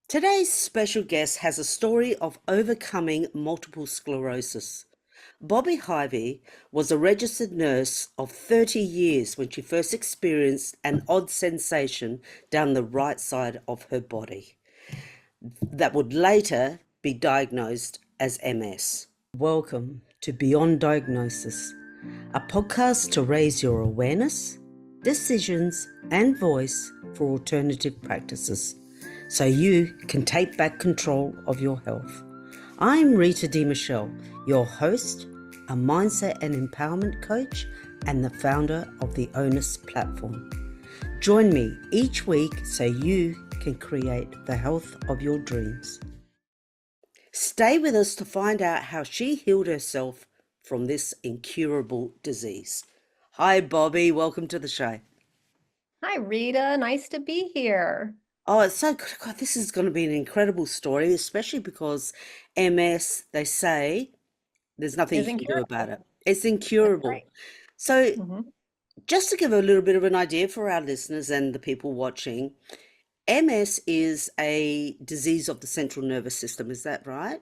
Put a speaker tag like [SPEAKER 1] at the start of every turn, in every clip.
[SPEAKER 1] Today's special guest has a story of overcoming multiple sclerosis. Bobby Hyvie was a registered nurse of 30 years when she first experienced an odd sensation down the right side of her body that would later be diagnosed as MS. Welcome to Beyond Diagnosis, a podcast to raise your awareness, decisions, and voice for alternative practices so you can take back control of your health. I'm Rita Michele, your host, a mindset and empowerment coach, and the founder of the ONUS platform. Join me each week so you can create the health of your dreams. Stay with us to find out how she healed herself from this incurable disease. Hi, Bobby. Welcome to the show.
[SPEAKER 2] Hi, Rita. Nice to be here.
[SPEAKER 1] Oh, it's so good. God, this is going to be an incredible story, especially because MS, they say, there's nothing
[SPEAKER 2] Is
[SPEAKER 1] you can do about
[SPEAKER 2] incurable.
[SPEAKER 1] it. It's
[SPEAKER 2] That's
[SPEAKER 1] incurable.
[SPEAKER 2] right.
[SPEAKER 1] So,
[SPEAKER 2] hmm
[SPEAKER 1] just to give a little bit of an idea for our listeners and the people watching, MS is a disease of the central nervous system. Is that right?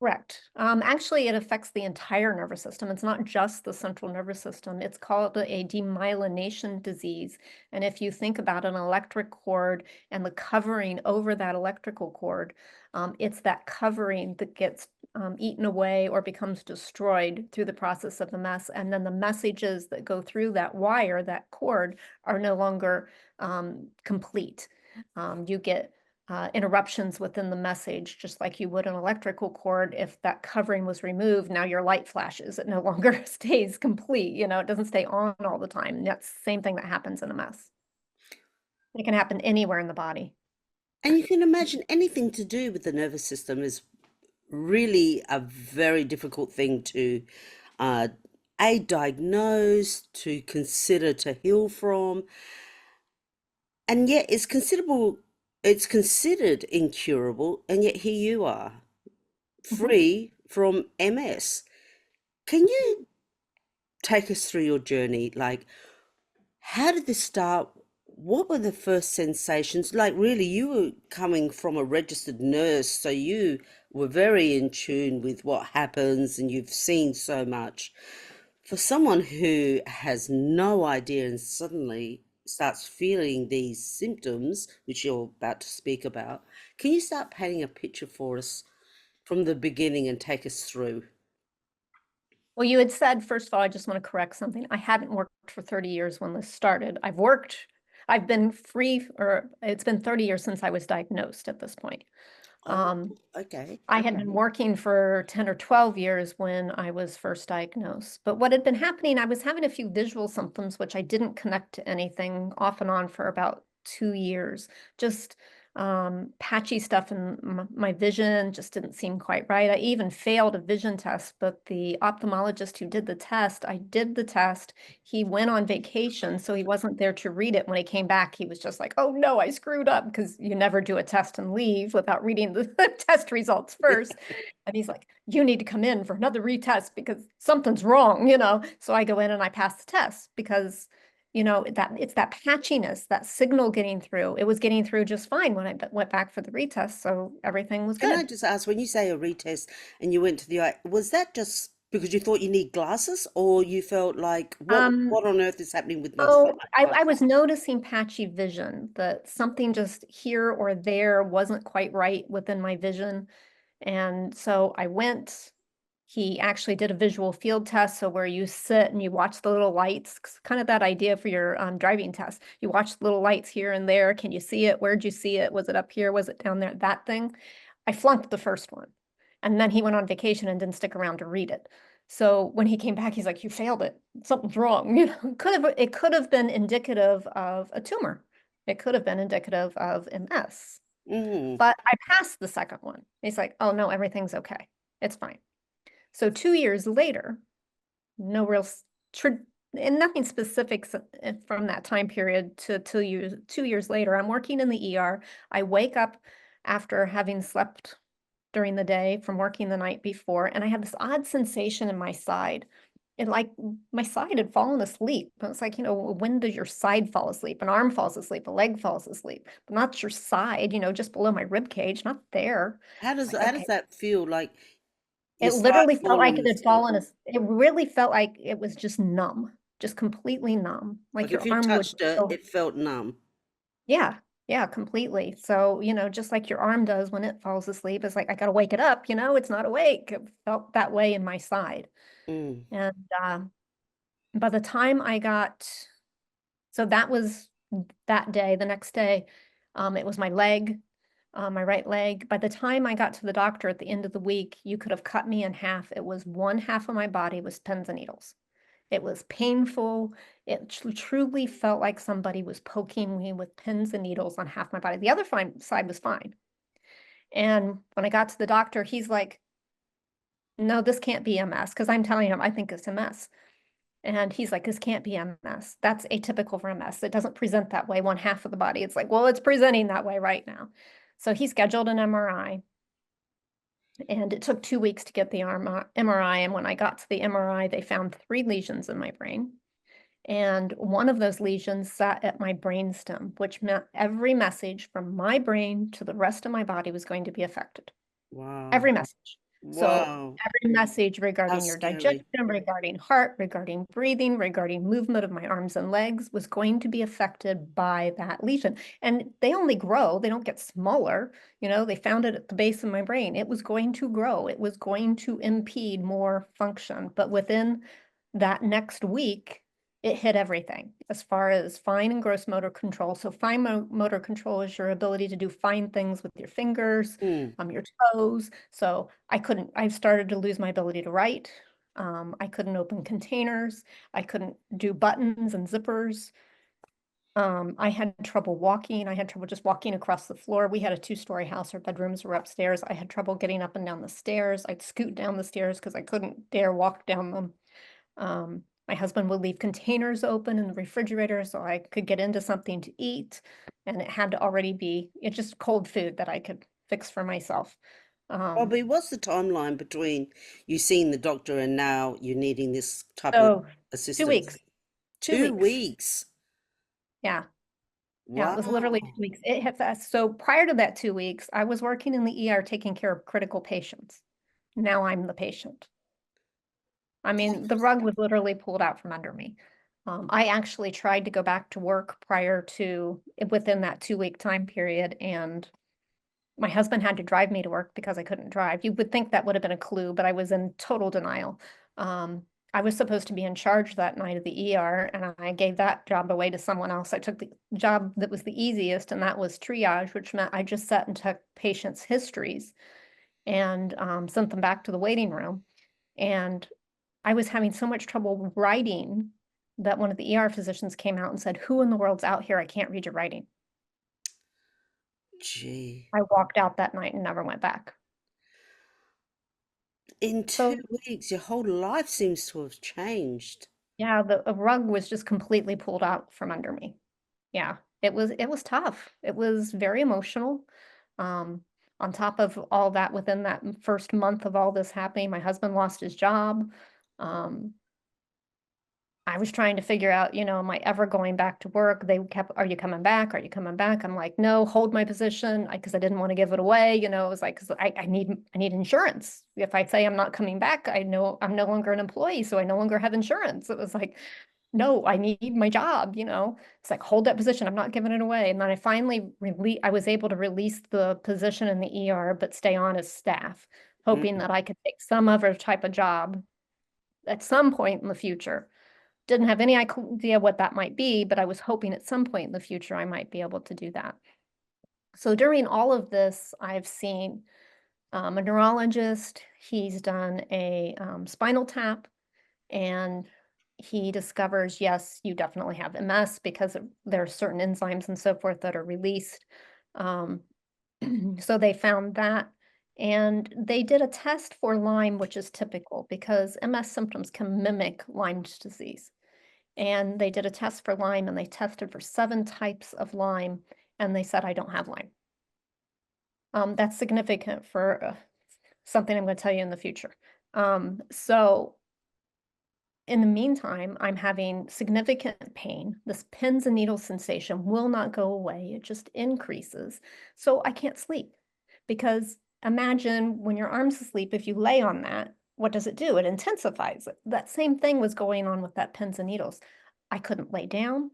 [SPEAKER 2] Correct. Actually, it affects the entire nervous system. It's not just the central nervous system. It's called a demyelination disease. And if you think about an electric cord and the covering over that electrical cord, it's that covering that gets eaten away or becomes destroyed through the process of the mess. And then the messages that go through that wire, that cord, are no longer complete. You get interruptions within the message, just like you would an electrical cord. If that covering was removed, now your light flashes. It no longer stays complete. It doesn't stay on all the time. And that's the same thing that happens in a mess. It can happen anywhere in the body.
[SPEAKER 1] And you can imagine anything to do with the nervous system is really a very difficult thing to uh, diagnose, to consider, to heal from, and yet it's considered incurable, and yet here you are,
[SPEAKER 2] Mhm.
[SPEAKER 1] free from MS. Can you take us through your journey? Like, how did this start? What were the first sensations? Like, really, you were coming from a registered nurse, so you were very in tune with what happens and you've seen so much. For someone who has no idea and suddenly starts feeling these symptoms, which you're about to speak about, can you start painting a picture for us from the beginning and take us through?
[SPEAKER 2] Well, you had said, first of all, I just want to correct something. I hadn't worked for 30 years when this started. I've been free, or it's been 30 years since I was diagnosed at this point.
[SPEAKER 1] Oh,
[SPEAKER 2] Um,
[SPEAKER 1] okay.
[SPEAKER 2] I had been working for 10 or 12 years when I was first diagnosed. But what had been happening, I was having a few visual symptoms, which I didn't connect to anything off and on for about 2 years. Just patchy stuff in my vision just didn't seem quite right. I even failed a vision test, but the ophthalmologist who did the test, I did the test. He went on vacation, so he wasn't there to read it. When he came back, he was just like, oh no, I screwed up, because you never do a test and leave without reading the test results first. And he's like, you need to come in for another retest because something's wrong. So I go in and I pass the test because that it's that patchiness, that signal getting through. It was getting through just fine when I went back for the retest, so everything was
[SPEAKER 1] Can I
[SPEAKER 2] good.
[SPEAKER 1] just ask, when you say a retest and you went to the eye, was that just because you thought you need glasses, or you felt like
[SPEAKER 2] Um,
[SPEAKER 1] what on earth is happening with my
[SPEAKER 2] oh,
[SPEAKER 1] sight?
[SPEAKER 2] I was noticing patchy vision, that something just here or there wasn't quite right within my vision. And so I went. He actually did a visual field test, so where you sit and you watch the little lights, kind of that idea for your driving test. You watch the little lights here and there. Can you see it? Where'd you see it? Was it up here? Was it down there? That thing. I flunked the first one. And then he went on vacation and didn't stick around to read it. So when he came back, he's like, you failed it. Something's wrong. It could have been indicative of a tumor. It could have been indicative of MS.
[SPEAKER 1] Mm.
[SPEAKER 2] But I passed the second one. He's like, oh no, everything's okay. It's fine. So 2 years later, no real and nothing specific from that time period to 2 years later, I'm working in the ER. I wake up after having slept during the day from working the night before, and I have this odd sensation in my side. and like my side had fallen asleep. But it's like, when does your side fall asleep? An arm falls asleep, a leg falls asleep, but not your side, just below my rib cage, not there. It's like,
[SPEAKER 1] How does
[SPEAKER 2] okay.
[SPEAKER 1] that feel? Like your
[SPEAKER 2] It
[SPEAKER 1] side
[SPEAKER 2] literally felt like
[SPEAKER 1] falling
[SPEAKER 2] it had
[SPEAKER 1] asleep?
[SPEAKER 2] fallen. It really felt like it was just numb, just completely numb. Like
[SPEAKER 1] Like if
[SPEAKER 2] your
[SPEAKER 1] you
[SPEAKER 2] arm would
[SPEAKER 1] touched it,
[SPEAKER 2] feel,
[SPEAKER 1] it felt numb.
[SPEAKER 2] yeah, yeah, completely. So, just like your arm does when it falls asleep, it's like, I gotta wake it up, it's not awake. It felt that way in my side.
[SPEAKER 1] Mm.
[SPEAKER 2] And by the time I got, so that was that day, the next day, it was my leg, my right leg. By the time I got to the doctor at the end of the week, you could have cut me in half. It was one half of my body was pins and needles. It was painful. It truly felt like somebody was poking me with pins and needles on half my body. The other side was fine. And when I got to the doctor, he's like, no, this can't be MS. Because I'm telling him, I think it's MS. And he's like, this can't be MS. That's atypical for MS. It doesn't present that way, one half of the body. It's like, well, it's presenting that way right now. So he scheduled an MRI. And it took 2 weeks to get the MRI. And when I got to the MRI, they found 3 lesions in my brain. And one of those lesions sat at my brainstem, which meant every message from my brain to the rest of my body was going to be affected.
[SPEAKER 1] Wow.
[SPEAKER 2] Every message. So
[SPEAKER 1] Wow.
[SPEAKER 2] every message
[SPEAKER 1] How
[SPEAKER 2] regarding your
[SPEAKER 1] scary.
[SPEAKER 2] digestion, regarding heart, regarding breathing, regarding movement of my arms and legs was going to be affected by that lesion. And they only grow, they don't get smaller. They found it at the base of my brain. It was going to grow. It was going to impede more function. But within that next week, it hit everything as far as fine and gross motor control. So fine motor control is your ability to do fine things with your fingers,
[SPEAKER 1] Mm.
[SPEAKER 2] your toes. So I started to lose my ability to write. I couldn't open containers. I couldn't do buttons and zippers. I had trouble walking. I had trouble just walking across the floor. We had a 2-story house. Our bedrooms were upstairs. I had trouble getting up and down the stairs. I'd scoot down the stairs because I couldn't dare walk down them. My husband would leave containers open in the refrigerator so I could get into something to eat. And it had to already be, it's just cold food that I could fix for myself. Um,
[SPEAKER 1] Bobby, what's the timeline between you seeing the doctor and now you needing this type of
[SPEAKER 2] so two
[SPEAKER 1] assistance?
[SPEAKER 2] weeks, two
[SPEAKER 1] Two
[SPEAKER 2] weeks.
[SPEAKER 1] weeks.
[SPEAKER 2] Yeah. Yeah, it was literally
[SPEAKER 1] Wow.
[SPEAKER 2] 2 weeks. It hit fast. So prior to that 2 weeks, I was working in the ER taking care of critical patients. Now I'm the patient. I mean, the rug was literally pulled out from under me. I actually tried to go back to work within that 2 week time period, and my husband had to drive me to work because I couldn't drive. You would think that would have been a clue, but I was in total denial. I was supposed to be in charge that night of the ER, and I gave that job away to someone else. I took the job that was the easiest, and that was triage, which meant I just sat and took patients' histories and sent them back to the waiting room. And I was having so much trouble writing that one of the ER physicians came out and said, "Who in the world's out here? I can't read your writing."
[SPEAKER 1] Gee.
[SPEAKER 2] I walked out that night and never went back.
[SPEAKER 1] In
[SPEAKER 2] So
[SPEAKER 1] 2 weeks, your whole life seems to have changed.
[SPEAKER 2] yeah, the rug was just completely pulled out from under me. Yeah, it was tough. It was very emotional. Um, on top of all that, within that first month of all this happening, my husband lost his job. Um, I was trying to figure out, am I ever going back to work? They kept, "Are you coming back? Are you coming back?" I'm like, "No, hold my position," because I didn't want to give it away. It was like, because I need insurance. If I say I'm not coming back, I know I'm no longer an employee, so I no longer have insurance. It was like, no, I need my job. It's like, hold that position. I'm not giving it away. And then I was able to release the position in the ER, but stay on as staff, hoping
[SPEAKER 1] Mm.
[SPEAKER 2] that I could take some other type of job at some point in the future. Didn't have any idea what that might be, but I was hoping at some point in the future I might be able to do that. So during all of this, I've seen a neurologist. He's done a spinal tap, and he discovers, yes, you definitely have MS because there are certain enzymes and so forth that are released. Um, so they found that. And they did a test for Lyme, which is typical because MS symptoms can mimic Lyme's disease. And they did a test for Lyme, and they tested for 7 types of Lyme, and they said, "I don't have Lyme." That's significant for something I'm going to tell you in the future. So In the meantime, I'm having significant pain. This pins and needles sensation will not go away. It just increases. So I can't sleep because imagine when your arm's asleep, if you lay on that, what does it do? It intensifies it. That same thing was going on with that pins and needles. I couldn't lay down.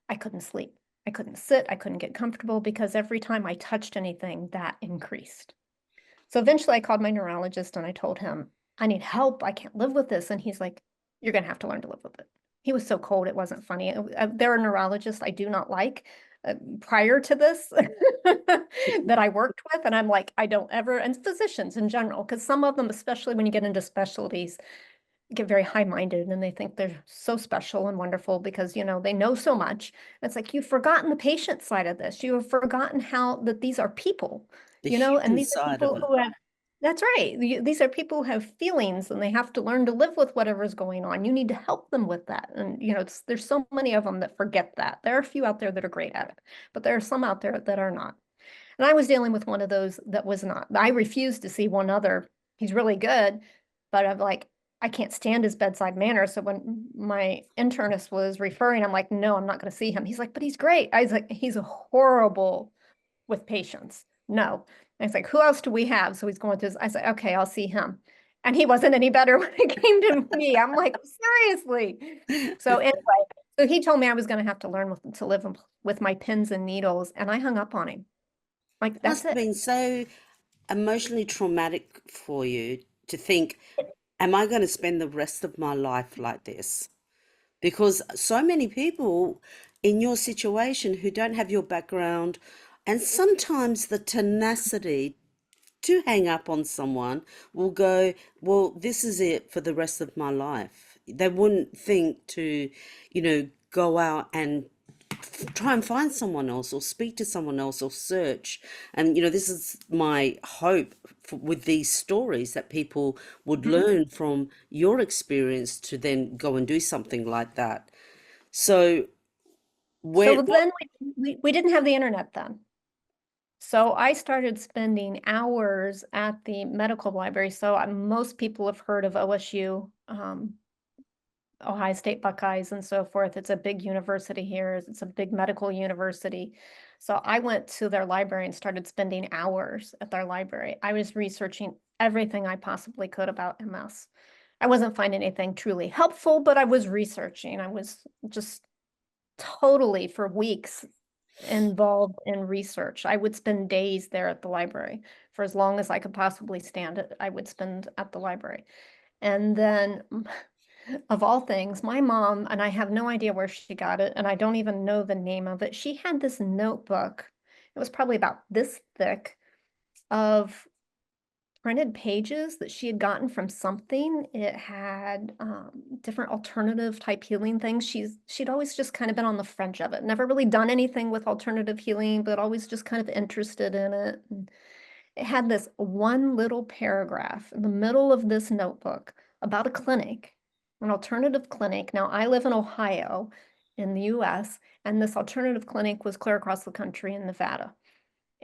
[SPEAKER 2] I couldn't sleep. I couldn't sit. I couldn't get comfortable because every time I touched anything, that increased. So eventually I called my neurologist and I told him, I need help. I can't live with this. And he's like, you're going to have to learn to live with it. He was so cold, it wasn't funny. There are neurologists I do not like prior to this that I worked with. And I'm like, I don't ever, and physicians in general, because some of them, especially when you get into specialties, get very high-minded and they think they're so special and wonderful because, you know, they know so much. It's like, you've forgotten the patient side of this. You have forgotten how that these are people,
[SPEAKER 1] The
[SPEAKER 2] you know, and
[SPEAKER 1] human
[SPEAKER 2] these are
[SPEAKER 1] side of
[SPEAKER 2] people
[SPEAKER 1] it.
[SPEAKER 2] who have, that's right. These are people who have feelings and they have to learn to live with whatever's going on. You need to help them with that. And, you know, there's so many of them that forget that. There are a few out there that are great at it, but there are some out there that are not. And I was dealing with one of those that was not. I refused to see one other. He's really good, but I'm like, I can't stand his bedside manner. So when my internist was referring, I'm like, no, I'm not going to see him. He's like, but he's great. I was like, he's horrible with patients. No. And he's like, who else do we have? So he's going through this. I said, okay, I'll see him. And he wasn't any better when it came to me. I'm like, seriously. So anyway, so he told me I was going to have to learn to live with my pins and needles. And I hung up on him. Like,
[SPEAKER 1] Must
[SPEAKER 2] that's
[SPEAKER 1] have
[SPEAKER 2] it.
[SPEAKER 1] been so emotionally traumatic for you to think, am I going to spend the rest of my life like this? Because so many people in your situation who don't have your background, and sometimes the tenacity to hang up on someone will go, well, this is it for the rest of my life. They wouldn't think to, go out and try and find someone else or speak to someone else or search. And, this is my hope with these stories that people would
[SPEAKER 2] Mhm.
[SPEAKER 1] learn from your experience to then go and do something like that. So,
[SPEAKER 2] So
[SPEAKER 1] what,
[SPEAKER 2] then we didn't have the internet then. So I started spending hours at the medical library. So most people have heard of OSU, Ohio State Buckeyes and so forth. It's a big university here. It's a big medical university. So I went to their library and started spending hours at their library. I was researching everything I possibly could about MS. I wasn't finding anything truly helpful, but I was researching. I was just totally for weeks involved in research. I would spend days there at the library for as long as I could possibly stand it. I would spend at the library. And then, of all things, my mom, and I have no idea where she got it, and I don't even know the name of it. She had this notebook. It was probably about this thick of printed pages that she had gotten from something. It had different alternative type healing things. She'd always just kind of been on the fringe of it, never really done anything with alternative healing, but always just kind of interested in it. And it had this one little paragraph in the middle of this notebook about a clinic, an alternative clinic. Now, I live in Ohio in the US, and this alternative clinic was clear across the country in Nevada.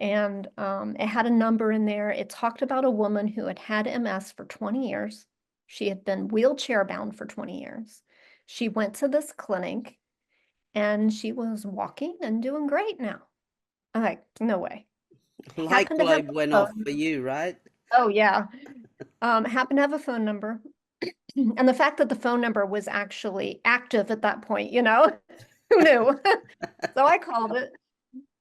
[SPEAKER 2] And it had a number in there. It talked about a woman who had had MS for 20 years. She had been wheelchair bound for 20 years. She went to this clinic and she was walking and doing great now. I'm like, no way.
[SPEAKER 1] light
[SPEAKER 2] Happened to have
[SPEAKER 1] globe
[SPEAKER 2] a
[SPEAKER 1] went off
[SPEAKER 2] phone.
[SPEAKER 1] for you, right?
[SPEAKER 2] Oh, yeah. Happened to have a phone number. And the fact that the phone number was actually active at that point, you know, who knew? So I called it.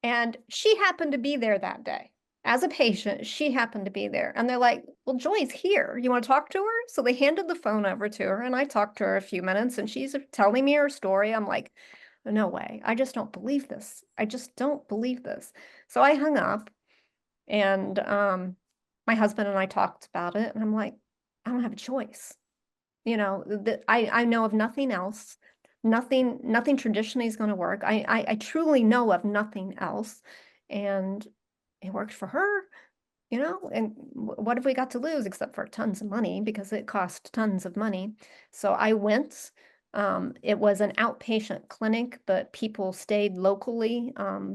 [SPEAKER 2] And she happened to be there that day. As a patient, she happened to be there. And they're like, well, Joy's here. You want to talk to her? So they handed the phone over to her and I talked to her a few minutes and she's telling me her story. I'm like, no way. I just don't believe this. I just don't believe this. So I hung up and my husband and I talked about it and I'm like, I don't have a choice. You know, I know of nothing else. Nothing traditionally is going to work. I truly know of nothing else. And it worked for her, you know, and what have we got to lose except for tons of money because it cost tons of money. So I went. It was an outpatient clinic, but people stayed locally.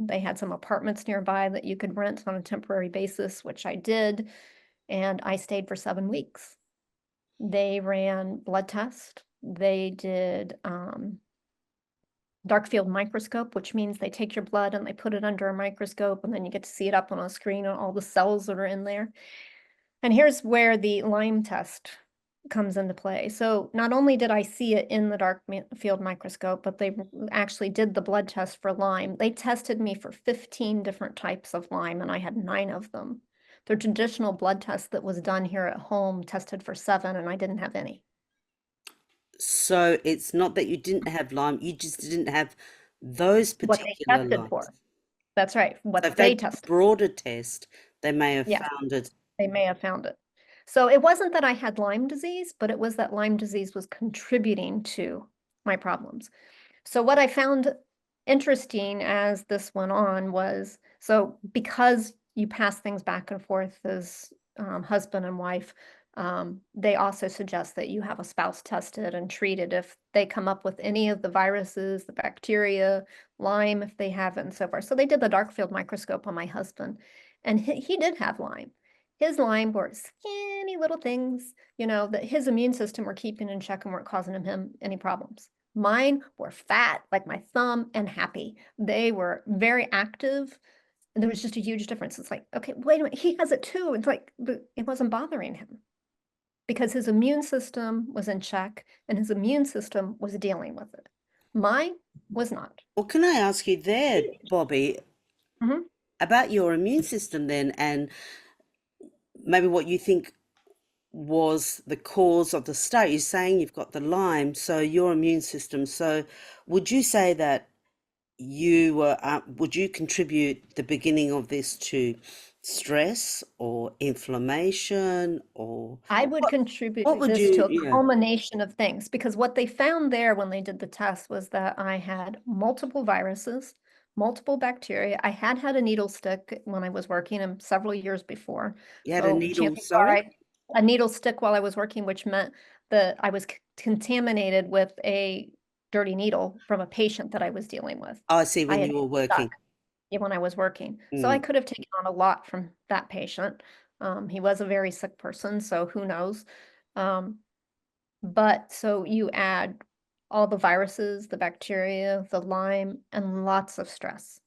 [SPEAKER 2] They had some apartments nearby that you could rent on a temporary basis, which I did. And I stayed for 7 weeks. They ran blood tests. They did dark field microscope, which means they take your blood and they put it under a microscope, and then you get to see it up on a screen and all the cells that are in there. And here's where the Lyme test comes into play. So not only did I see it in the dark field microscope, but they actually did the blood test for Lyme. They tested me for 15 different types of Lyme, and I had 9 of them. The traditional blood test that was done here at home tested for 7, and I didn't have any.
[SPEAKER 1] So it's not that you didn't have Lyme, you just didn't have those
[SPEAKER 2] What they
[SPEAKER 1] particular
[SPEAKER 2] tested
[SPEAKER 1] Lymes.
[SPEAKER 2] for. That's right,
[SPEAKER 1] So
[SPEAKER 2] what
[SPEAKER 1] if they
[SPEAKER 2] they
[SPEAKER 1] did a
[SPEAKER 2] tested.
[SPEAKER 1] broader test, they may have
[SPEAKER 2] Yes,
[SPEAKER 1] found it.
[SPEAKER 2] they may have found it. So it wasn't that I had Lyme disease, but it was that Lyme disease was contributing to my problems. So what I found interesting as this went on was, so because you pass things back and forth as husband and wife, they also suggest that you have a spouse tested and treated if they come up with any of the viruses, the bacteria, Lyme if they have it, and so forth. So they did the dark field microscope on my husband, and he did have Lyme. His Lyme were skinny little things, that his immune system were keeping in check and weren't causing him any problems. Mine were fat, like my thumb, and happy. They were very active. And there was just a huge difference. It's like, okay, wait a minute, he has it too. It's like, but it wasn't bothering him because his immune system was in check and his immune system was dealing with it. Mine was not.
[SPEAKER 1] Well, can I ask you there, Bobby,
[SPEAKER 2] Mhm.
[SPEAKER 1] about your immune system then, and maybe what you think was the cause of the state? You're saying you've got the Lyme, so your immune system. So would you say that would you contribute the beginning of this to stress or inflammation, or
[SPEAKER 2] I would
[SPEAKER 1] what what
[SPEAKER 2] contribute
[SPEAKER 1] would
[SPEAKER 2] this to
[SPEAKER 1] you,
[SPEAKER 2] a
[SPEAKER 1] yeah,
[SPEAKER 2] culmination of things because what they found there when they did the test was that I had multiple viruses, multiple bacteria. I had had a needle stick when I was working and several years before.
[SPEAKER 1] you had a
[SPEAKER 2] So
[SPEAKER 1] needle,
[SPEAKER 2] chances are
[SPEAKER 1] sorry?
[SPEAKER 2] a needle stick while I was working, which meant that I was contaminated with a dirty needle from a patient that I was dealing with.
[SPEAKER 1] Oh, I see,
[SPEAKER 2] I
[SPEAKER 1] when
[SPEAKER 2] had
[SPEAKER 1] you were
[SPEAKER 2] stuck
[SPEAKER 1] working.
[SPEAKER 2] when I was working. So I
[SPEAKER 1] Mm.
[SPEAKER 2] could have taken on a lot from that patient. He was a very sick person, so who knows? Um, but so you add all the viruses, the bacteria, the Lyme, and lots of stress,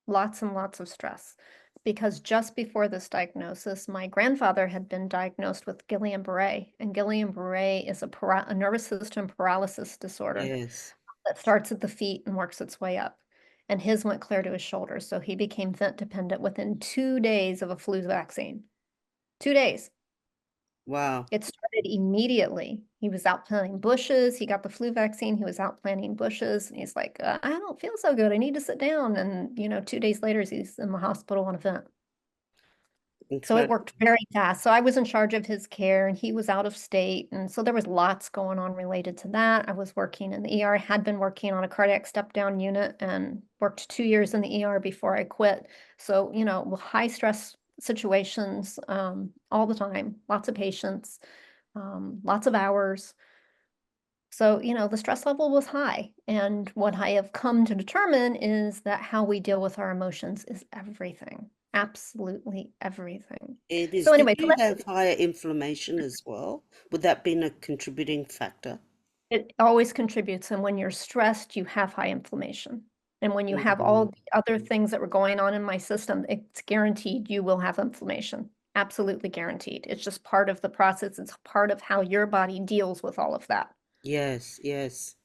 [SPEAKER 2] lots and lots of stress. Because just before this diagnosis, my grandfather had been diagnosed with Guillain-Barré, and Guillain-Barré is a nervous system paralysis disorder
[SPEAKER 1] Yes.
[SPEAKER 2] that starts at the feet and works its way up. And his went clear to his shoulders, so he became vent dependent within 2 days of a flu vaccine. 2 days.
[SPEAKER 1] Wow.
[SPEAKER 2] It started immediately. He was out planting bushes. He got the flu vaccine. He was out planting bushes. And he's like, I don't feel so good. I need to sit down. And, 2 days later, he's in the hospital on a vent. So it
[SPEAKER 1] Incredible.
[SPEAKER 2] worked very fast. So I was in charge of his care and he was out of state. And so there was lots going on related to that. I was working in the ER. I had been working on a cardiac step down unit and worked 2 years in the ER before I quit. So, high stress situations all the time, lots of patients, lots of hours. So, the stress level was high. And what I have come to determine is that how we deal with our emotions is everything, absolutely everything.
[SPEAKER 1] It is.
[SPEAKER 2] So
[SPEAKER 1] Did
[SPEAKER 2] anyway, so
[SPEAKER 1] you have higher inflammation as well? Would that been a contributing factor?
[SPEAKER 2] it always contributes. And when you're stressed, you have high inflammation. And when you have all
[SPEAKER 1] Mm.
[SPEAKER 2] the other things that were going on in my system, it's guaranteed you will have inflammation. Absolutely guaranteed. It's just part of the process. It's part of how your body deals with all of that.
[SPEAKER 1] Yes, yes.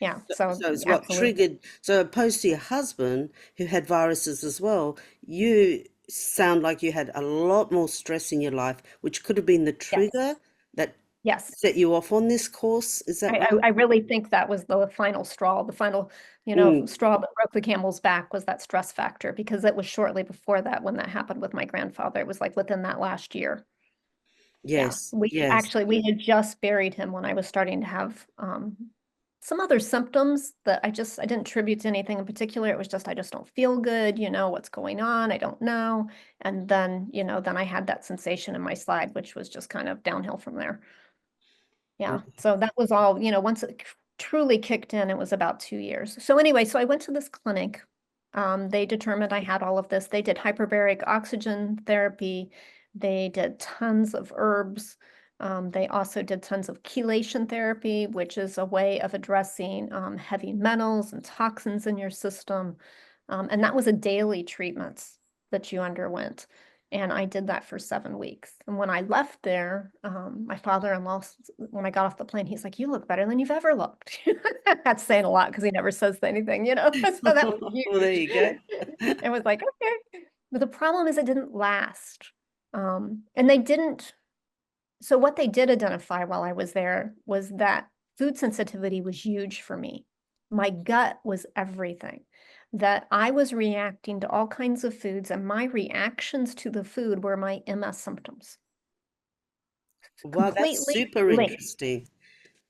[SPEAKER 2] Yeah.
[SPEAKER 1] So,
[SPEAKER 2] So
[SPEAKER 1] so it's what
[SPEAKER 2] absolutely.
[SPEAKER 1] triggered. So opposed to your husband who had viruses as well, you sound like you had a lot more stress in your life, which could have been the
[SPEAKER 2] Yes.
[SPEAKER 1] trigger that
[SPEAKER 2] Yes.
[SPEAKER 1] set you off on this course. Is that
[SPEAKER 2] I,
[SPEAKER 1] right?
[SPEAKER 2] I, I really think that was the final straw. The final,
[SPEAKER 1] Mm.
[SPEAKER 2] straw that broke the camel's back was that stress factor because it was shortly before that when that happened with my grandfather. It was like within that last year. Yeah,
[SPEAKER 1] Yes,
[SPEAKER 2] we
[SPEAKER 1] yes.
[SPEAKER 2] actually we had just buried him when I was starting to have some other symptoms that I didn't attribute to anything in particular. It was just I just don't feel good, what's going on? I don't know. And then, then I had that sensation in my slide, which was just kind of downhill from there. Yeah, so that was all, once it truly kicked in, it was about 2 years. So anyway, so I went to this clinic. They determined I had all of this. They did hyperbaric oxygen therapy. They did tons of herbs. They also did tons of chelation therapy, which is a way of addressing heavy metals and toxins in your system. And that was a daily treatment that you underwent. And I did that for 7 weeks. And when I left there, my father-in-law, when I got off the plane, he's like, "You look better than you've ever looked." That's saying a lot because he never says anything, you know? So that was
[SPEAKER 1] Well, there
[SPEAKER 2] huge.
[SPEAKER 1] you go.
[SPEAKER 2] It was like, okay. But the problem is it didn't last. And they didn't, so what they did identify while I was there was that food sensitivity was huge for me. My gut was everything. That I was reacting to all kinds of foods, and my reactions to the food were my MS symptoms.
[SPEAKER 1] Wow, that's
[SPEAKER 2] Completely
[SPEAKER 1] super
[SPEAKER 2] linked.
[SPEAKER 1] interesting.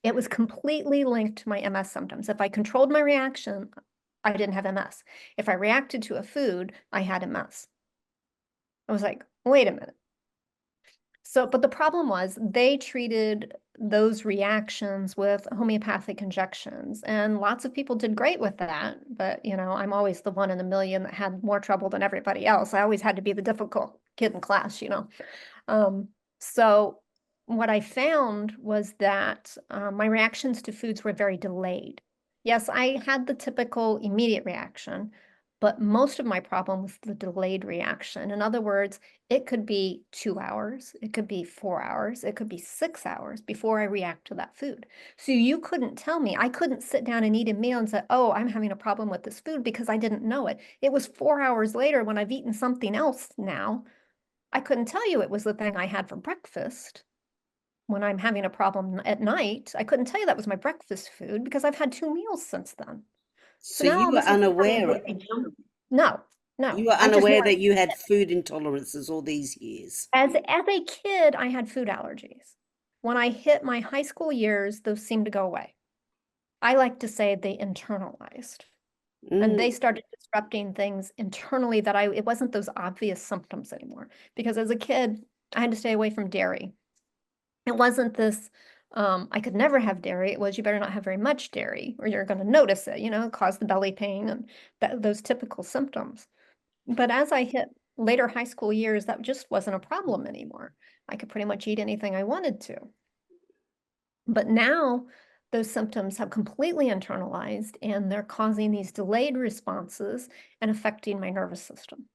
[SPEAKER 2] It was completely linked to my MS symptoms. If I controlled my reaction, I didn't have MS. If I reacted to a food, I had MS. I was like, wait a minute. So, but the problem was they treated those reactions with homeopathic injections, and lots of people did great with that. But, you know, I'm always the one in a million that had more trouble than everybody else. I always had to be the difficult kid in class, you know. Um, so what I found was that my reactions to foods were very delayed. Yes, I had the typical immediate reaction, but most of my problem was the delayed reaction. In other words, it could be 2 hours, it could be 4 hours, it could be 6 hours before I react to that food. So you couldn't tell me, I couldn't sit down and eat a meal and say, oh, I'm having a problem with this food because I didn't know it. It was 4 hours later when I've eaten something else now. I couldn't tell you it was the thing I had for breakfast. When I'm having a problem at night, I couldn't tell you that was my breakfast food because I've had 2 meals since then. So
[SPEAKER 1] So
[SPEAKER 2] now all
[SPEAKER 1] you
[SPEAKER 2] of a
[SPEAKER 1] were
[SPEAKER 2] sudden,
[SPEAKER 1] unaware,
[SPEAKER 2] no,
[SPEAKER 1] you
[SPEAKER 2] no,
[SPEAKER 1] were
[SPEAKER 2] I just
[SPEAKER 1] unaware
[SPEAKER 2] knew
[SPEAKER 1] that you had food intolerances all these years.
[SPEAKER 2] as a kid, I had food allergies. When I hit my high school years, those seemed to go away. I like to say they internalized and they
[SPEAKER 1] Mm.
[SPEAKER 2] started disrupting things internally that it wasn't those obvious symptoms anymore. Because as a kid, I had to stay away from dairy. It wasn't this, I could never have dairy. It was, you better not have very much dairy or you're going to notice it, you know, cause the belly pain and those typical symptoms. But as I hit later high school years, that just wasn't a problem anymore. I could pretty much eat anything I wanted to. But now those symptoms have completely internalized and they're causing these delayed responses and affecting my nervous system.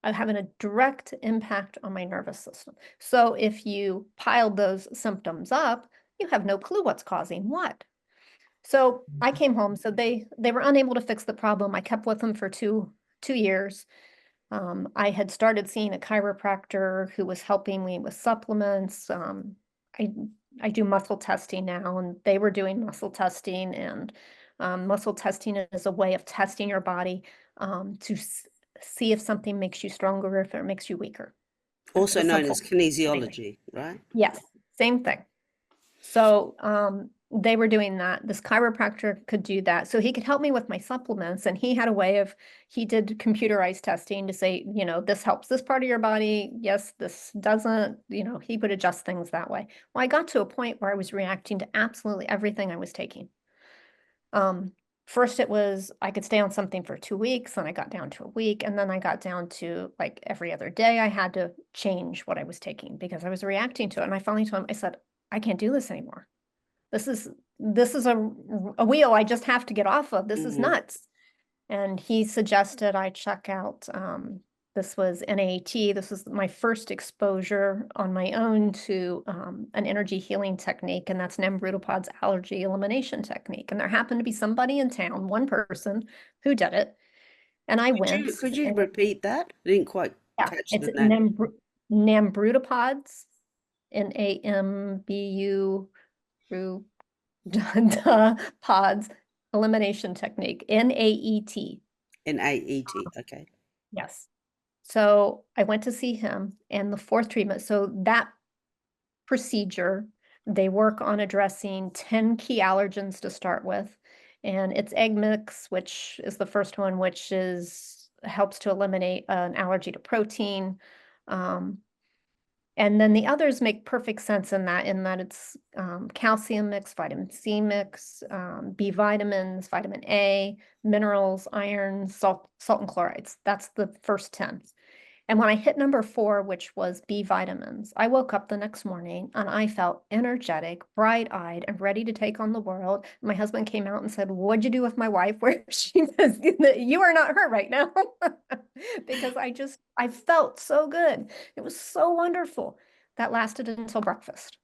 [SPEAKER 2] I'm having a direct impact on my nervous system. So if you piled those symptoms up, you have no clue what's causing what. So I came home. So they were unable to fix the problem. I kept with them for two years. I had started seeing a chiropractor who was helping me with supplements. I I do muscle testing now, and they were doing muscle testing, and muscle testing is a way of testing your body to see if something makes you stronger or if it makes you weaker. It's
[SPEAKER 1] Also
[SPEAKER 2] a
[SPEAKER 1] known
[SPEAKER 2] simple
[SPEAKER 1] as
[SPEAKER 2] thing.
[SPEAKER 1] kinesiology, right?
[SPEAKER 2] Yes, same thing. So they were doing that. This chiropractor could do that. So he could help me with my supplements. And he had a way of, he did computerized testing to say, you know, this helps this part of your body. Yes, this doesn't, you know, he would adjust things that way. Well, I got to a point where I was reacting to absolutely everything I was taking. Um, First it was, I could stay on something for 2 weeks, and I got down to a week. And then I got down to like every other day, I had to change what I was taking because I was reacting to it. And I finally told him, I said, I can't do this anymore. This is a wheel I just have to get off of. This is
[SPEAKER 1] Mm.
[SPEAKER 2] nuts. And he suggested I check out, this was NAT. This was my first exposure on my own to an energy healing technique, and that's Nemrutapod's allergy elimination technique. And there happened to be somebody in town, one person, who did it. And I went,
[SPEAKER 1] Could you
[SPEAKER 2] and
[SPEAKER 1] repeat that? I didn't quite
[SPEAKER 2] yeah,
[SPEAKER 1] catch
[SPEAKER 2] it's
[SPEAKER 1] the name.
[SPEAKER 2] Nemrutapods, NAMBU, duh, pods elimination technique, NAET.
[SPEAKER 1] NAET. Okay.
[SPEAKER 2] Yes. So I went to see him and the fourth treatment. So that procedure, they work on addressing 10 key allergens to start with. And it's egg mix, which is the first one, which is helps to eliminate an allergy to protein. Um, And then the others make perfect sense in that it's calcium mix, vitamin C mix, B vitamins, vitamin A, minerals, iron, salt and chlorides. That's the first 10. And when I hit number 4, which was B vitamins, I woke up the next morning and I felt energetic, bright-eyed, and ready to take on the world. My husband came out and said, "What'd you do with my wife?" Where she says, "You are not her right now." Because I felt so good. It was so wonderful. That lasted until breakfast,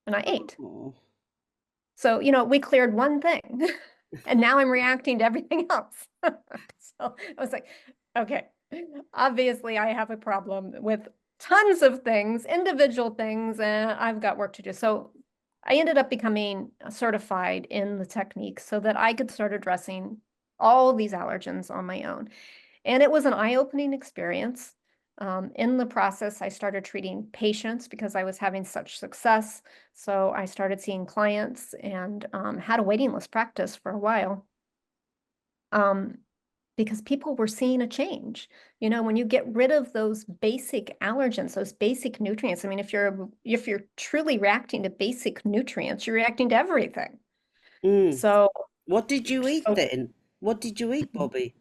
[SPEAKER 2] and I ate.
[SPEAKER 1] Oh.
[SPEAKER 2] So, we cleared one thing, and now I'm reacting to everything else. So I was like, okay, obviously I have a problem with tons of things, individual things, and I've got work to do. So I ended up becoming certified in the technique so that I could start addressing all these allergens on my own. And it was an eye-opening experience. In the process, I started treating patients because I was having such success. So I started seeing clients and had a waiting list practice for a while. Because people were seeing a change. When you get rid of those basic allergens, those basic nutrients, I mean, if you're truly reacting to basic nutrients, you're reacting to everything.
[SPEAKER 1] Mm.
[SPEAKER 2] So,
[SPEAKER 1] What did you eat
[SPEAKER 2] so
[SPEAKER 1] then? What did you eat, Bobby?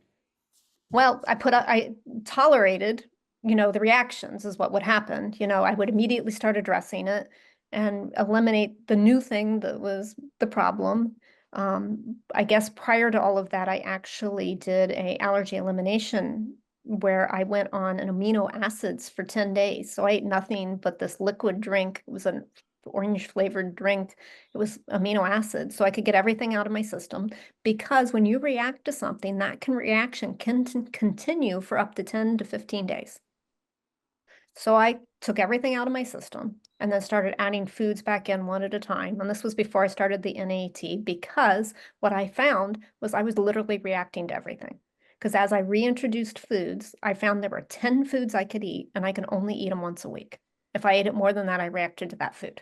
[SPEAKER 2] Well, I tolerated, the reactions is what would happen. I would immediately start addressing it and eliminate the new thing that was the problem. I guess prior to all of that, I actually did a allergy elimination where I went on an amino acids for 10 days. So I ate nothing but this liquid drink. It was an orange flavored drink. It was amino acids. So I could get everything out of my system, because when you react to something, that reaction can continue for up to 10 to 15 days. So I took everything out of my system and then started adding foods back in one at a time. And this was before I started the NAT, because what I found was I was literally reacting to everything. Because as I reintroduced foods, I found there were 10 foods I could eat, and I could only eat them once a week. If I ate it more than that, I reacted to that food.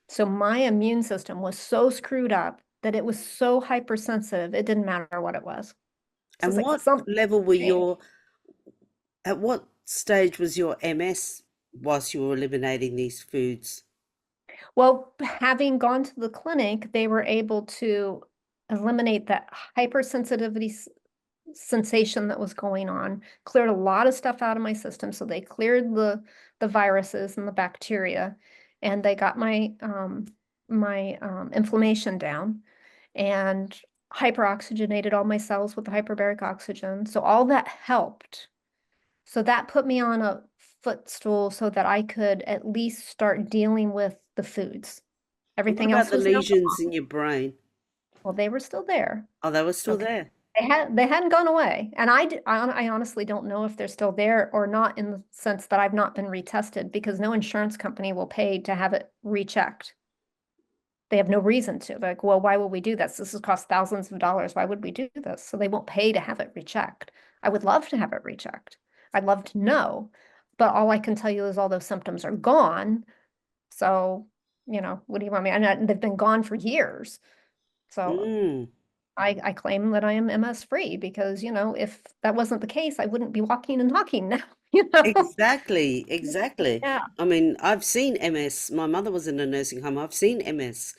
[SPEAKER 2] So my immune system was so screwed up that it was so hypersensitive, it didn't matter what it was. So it's
[SPEAKER 1] And
[SPEAKER 2] like
[SPEAKER 1] what
[SPEAKER 2] something
[SPEAKER 1] level were
[SPEAKER 2] changed.
[SPEAKER 1] at what stage was your MS whilst you were eliminating these foods?
[SPEAKER 2] Well, having gone to the clinic, they were able to eliminate that hypersensitivity sensation that was going on, cleared a lot of stuff out of my system. So they cleared the viruses and the bacteria, and they got my inflammation down, and hyperoxygenated all my cells with the hyperbaric oxygen. So all that helped. So that put me on a footstool so that I could at least start dealing with the foods.
[SPEAKER 1] And what
[SPEAKER 2] Everything
[SPEAKER 1] about
[SPEAKER 2] else
[SPEAKER 1] the
[SPEAKER 2] was now
[SPEAKER 1] lesions
[SPEAKER 2] gone.
[SPEAKER 1] in your brain?
[SPEAKER 2] Well, they were still there.
[SPEAKER 1] Oh, they were still
[SPEAKER 2] Okay.
[SPEAKER 1] there.
[SPEAKER 2] They hadn't gone away. And I honestly don't know if they're still there or not, in the sense that I've not been retested, because no insurance company will pay to have it rechecked. They have no reason to. They're like, well, why would we do this? This has cost thousands of dollars. Why would we do this? So they won't pay to have it rechecked. I would love to have it rechecked. I'd love to know, but all I can tell you is all those symptoms are gone. So, what do you want me? And they've been gone for years. So
[SPEAKER 1] Mm.
[SPEAKER 2] I claim that I am MS free, because, if that wasn't the case, I wouldn't be walking and talking now, you know?
[SPEAKER 1] Exactly, exactly.
[SPEAKER 2] Yeah.
[SPEAKER 1] I mean, I've seen MS. My mother was in a nursing home. I've seen MS,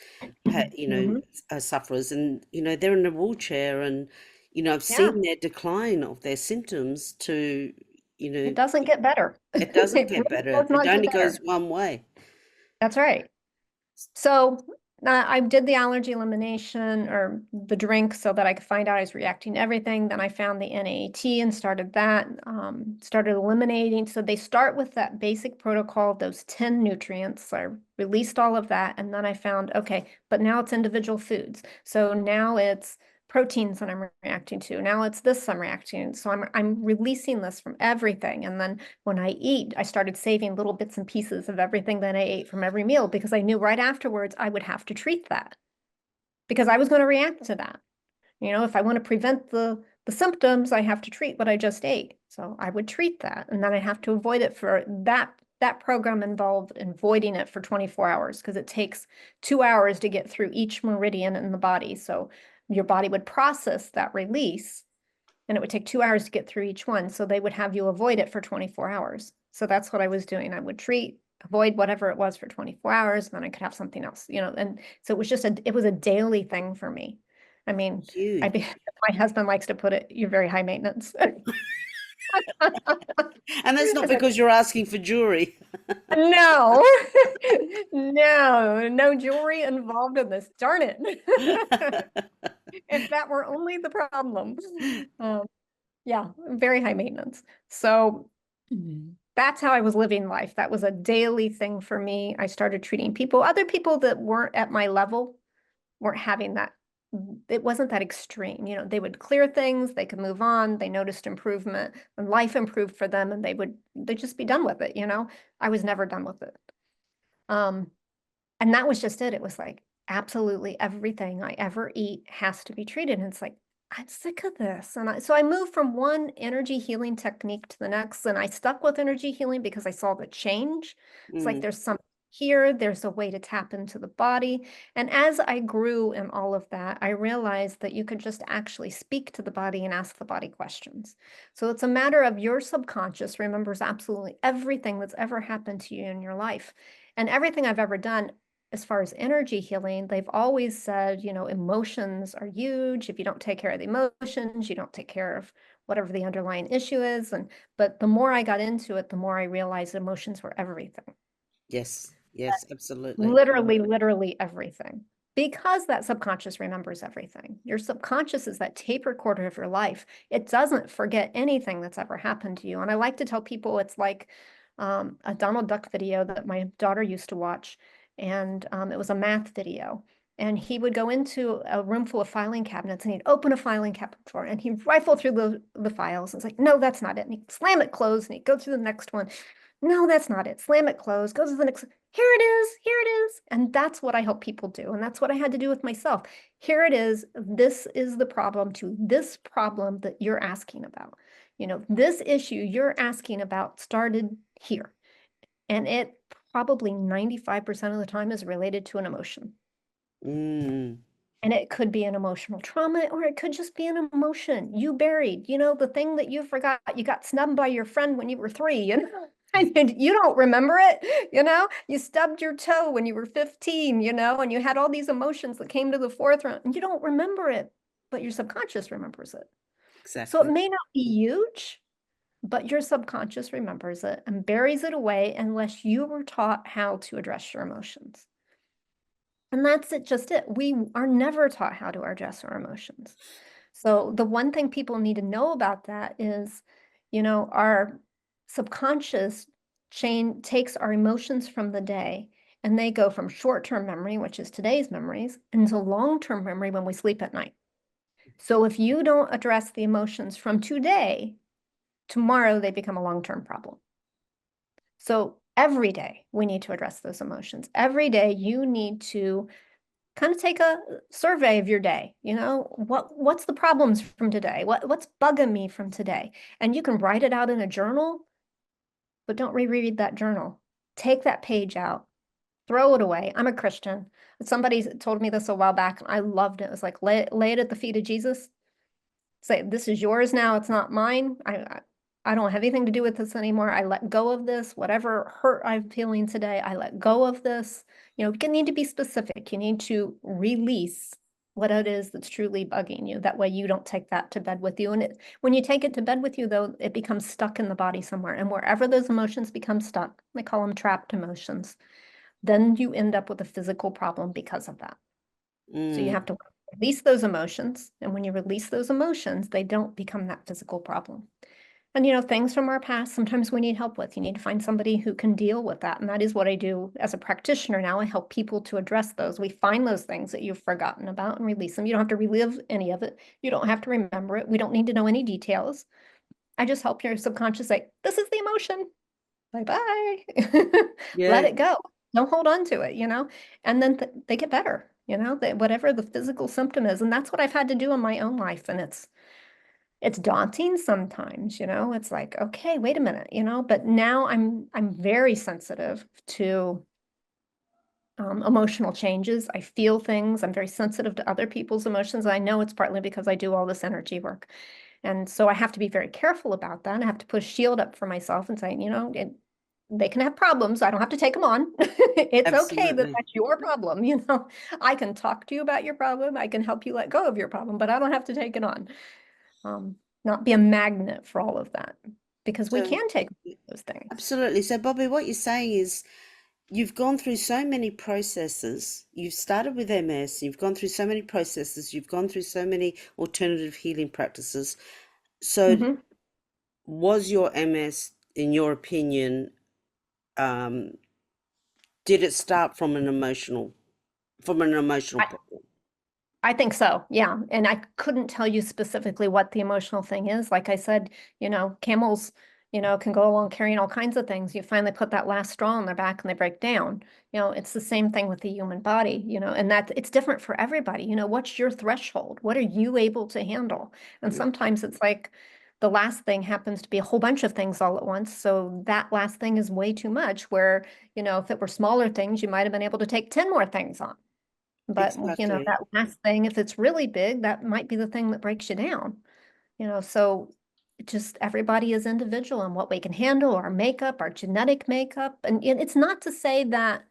[SPEAKER 2] Hmm.
[SPEAKER 1] sufferers, and they're in a wheelchair, and I've
[SPEAKER 2] Yeah.
[SPEAKER 1] seen their decline of their symptoms to, you
[SPEAKER 2] It
[SPEAKER 1] know,
[SPEAKER 2] doesn't get better.
[SPEAKER 1] it doesn't
[SPEAKER 2] It
[SPEAKER 1] get
[SPEAKER 2] really
[SPEAKER 1] better.
[SPEAKER 2] does
[SPEAKER 1] It
[SPEAKER 2] not get
[SPEAKER 1] only goes
[SPEAKER 2] better.
[SPEAKER 1] one way.
[SPEAKER 2] That's right. So I did the allergy elimination, or the drink, so that I could find out I was reacting to everything. Then I found the NAT and started that, started eliminating. So they start with that basic protocol of those 10 nutrients. So I released all of that. And then I found, okay, but now it's individual foods. So now it's proteins that I'm reacting to. Now it's this I'm reacting to. So I'm releasing this from everything. And then when I eat, I started saving little bits and pieces of everything that I ate from every meal, because I knew right afterwards I would have to treat that, because I was going to react to that. If I want to prevent the symptoms, I have to treat what I just ate. So I would treat that, and then I have to avoid it for that. That program involved avoiding it for 24 hours, because it takes 2 hours to get through each meridian in the body. So your body would process that release, and it would take 2 hours to get through each one. So they would have you avoid it for 24 hours. So that's what I was doing. I would treat, avoid whatever it was for 24 hours, and then I could have something else, and so it was a daily thing for me. I mean,
[SPEAKER 1] Huge.
[SPEAKER 2] my husband likes to put it, you're very high maintenance.
[SPEAKER 1] And that's not
[SPEAKER 2] It's like,
[SPEAKER 1] because you're asking for jewelry.
[SPEAKER 2] no, no, no jewelry involved in this. Darn it. If that were only the problem. Um, yeah, very high maintenance. So that's how I was living life. That was a daily thing for me. I started treating people, other people that weren't at my level weren't having that. It wasn't that extreme. You know, they would clear things, they could move on, they noticed improvement, and life improved for them, and they'd just be done with it, you know? I was never done with it. Um, and that was just it. It was like absolutely everything I ever eat has to be treated. And it's like, I'm sick of this. So I moved from one energy healing technique to the next, and I stuck with energy healing because I saw the change. It's like
[SPEAKER 1] Mm,
[SPEAKER 2] there's some here, there's a way to tap into the body. And as I grew in all of that, I realized that you could just actually speak to the body and ask the body questions. So it's a matter of your subconscious remembers absolutely everything that's ever happened to you in your life. And everything I've ever done as far as energy healing, they've always said, you know, emotions are huge. If you don't take care of the emotions, you don't take care of whatever the underlying issue is. But the more I got into it, the more I realized emotions were everything.
[SPEAKER 1] yes, yes, absolutely.
[SPEAKER 2] Literally everything. Because that subconscious remembers everything. Your subconscious is that tape recorder of your life. It doesn't forget anything that's ever happened to you. And I like to tell people it's like a Donald Duck video that my daughter used to watch. And it was a math video. And he would go into a room full of filing cabinets and he'd open a filing cabinet drawer and he'd rifle through the files. And it's like, no, that's not it. And he'd slam it closed and he'd go to the next one. No, that's not it. Slam it closed, go to the next. Here it is. Here it is. And that's what I help people do. And that's what I had to do with myself. Here it is. This is the problem to this problem that you're asking about. You know, this issue you're asking about started here. And it probably 95% of the time is related to an emotion.
[SPEAKER 1] Mm,
[SPEAKER 2] And it could be an emotional trauma, or it could just be an emotion you buried, you know, the thing that you forgot. You got snubbed by your friend when you were 3, you know, and you don't remember it, you know, you stubbed your toe when you were 15, you know, and you had all these emotions that came to the forefront and you don't remember it, but your subconscious remembers it. So it
[SPEAKER 1] exactly.
[SPEAKER 2] may not be huge, but your subconscious remembers it and buries it away unless you were taught how to address your emotions. And that's it, just it. We are never taught how to address our emotions. So the one thing people need to know about that is, you know, our subconscious chain takes our emotions from the day and they go from short-term memory, which is today's memories, into long-term memory when we sleep at night. So if you don't address the emotions from today, tomorrow they become a long-term problem. So every day we need to address those emotions. Every day you need to kind of take a survey of your day. You know, what's the problems from today? What's bugging me from today? And you can write it out in a journal, but don't reread that journal. Take that page out, throw it away. I'm a Christian. Somebody told me this a while back, and I loved it. It was like, lay it at the feet of Jesus. Say, this is yours now. It's not mine. I don't have anything to do with this anymore. I let go of this. Whatever hurt I'm feeling today, I let go of this. You know, you need to be specific. You need to release what it is that's truly bugging you. That way you don't take that to bed with you. And when you take it to bed with you, though, it becomes stuck in the body somewhere. And wherever those emotions become stuck, they call them trapped emotions, then you end up with a physical problem because of that. So you have
[SPEAKER 1] Mm,
[SPEAKER 2] to release those emotions. And when you release those emotions, they don't become that physical problem. And, you know, things from our past, sometimes we need help with. You need to find somebody who can deal with that. And that is what I do as a practitioner now. I help people to address those. We find those things that you've forgotten about and release them. You don't have to relive any of it. You don't have to remember it. We don't need to know any details. I just help your subconscious say, this is the emotion. Bye-bye. Let
[SPEAKER 1] yeah.
[SPEAKER 2] it go. Don't hold on to it, you know? And then they get better, you know, whatever the physical symptom is. And that's what I've had to do in my own life. And it's daunting sometimes, you know. It's like, okay, wait a minute, you know, but now I'm very sensitive to emotional changes. I feel things. I'm very sensitive to other people's emotions. I know it's partly because I do all this energy work. And so I have to be very careful about that. I have to put a shield up for myself and say, you know, they can have problems. I don't have to take them on. It's okay that
[SPEAKER 1] Absolutely.
[SPEAKER 2] that's your problem. You know, I can talk to you about your problem. I can help you let go of your problem, but I don't have to take it on. Um, not be a magnet for all of that, because we
[SPEAKER 1] So
[SPEAKER 2] can take those things.
[SPEAKER 1] absolutely. So Bobby, what you're saying is you've gone through so many processes. You've started with MS, you've gone through so many processes, you've gone through so many alternative healing practices. So
[SPEAKER 2] Hmm.
[SPEAKER 1] was your MS, in your opinion, um, did it start from an emotional problem?
[SPEAKER 2] I think so, yeah. And I couldn't tell you specifically what the emotional thing is. Like I said, camels, can go along carrying all kinds of things. You finally put that last straw on their back and they break down. It's the same thing with the human body, and that it's different for everybody. What's your threshold? What are you able to handle? And sometimes it's like the last thing happens to be a whole bunch of things all at once. So that last thing is way too much, where, if it were smaller things, you might have been able to take 10 more things on. But,
[SPEAKER 1] Exactly.
[SPEAKER 2] that last thing, if it's really big, that might be the thing that breaks you down. So just everybody is individual and what we can handle, our makeup, our genetic makeup. And it's not to say that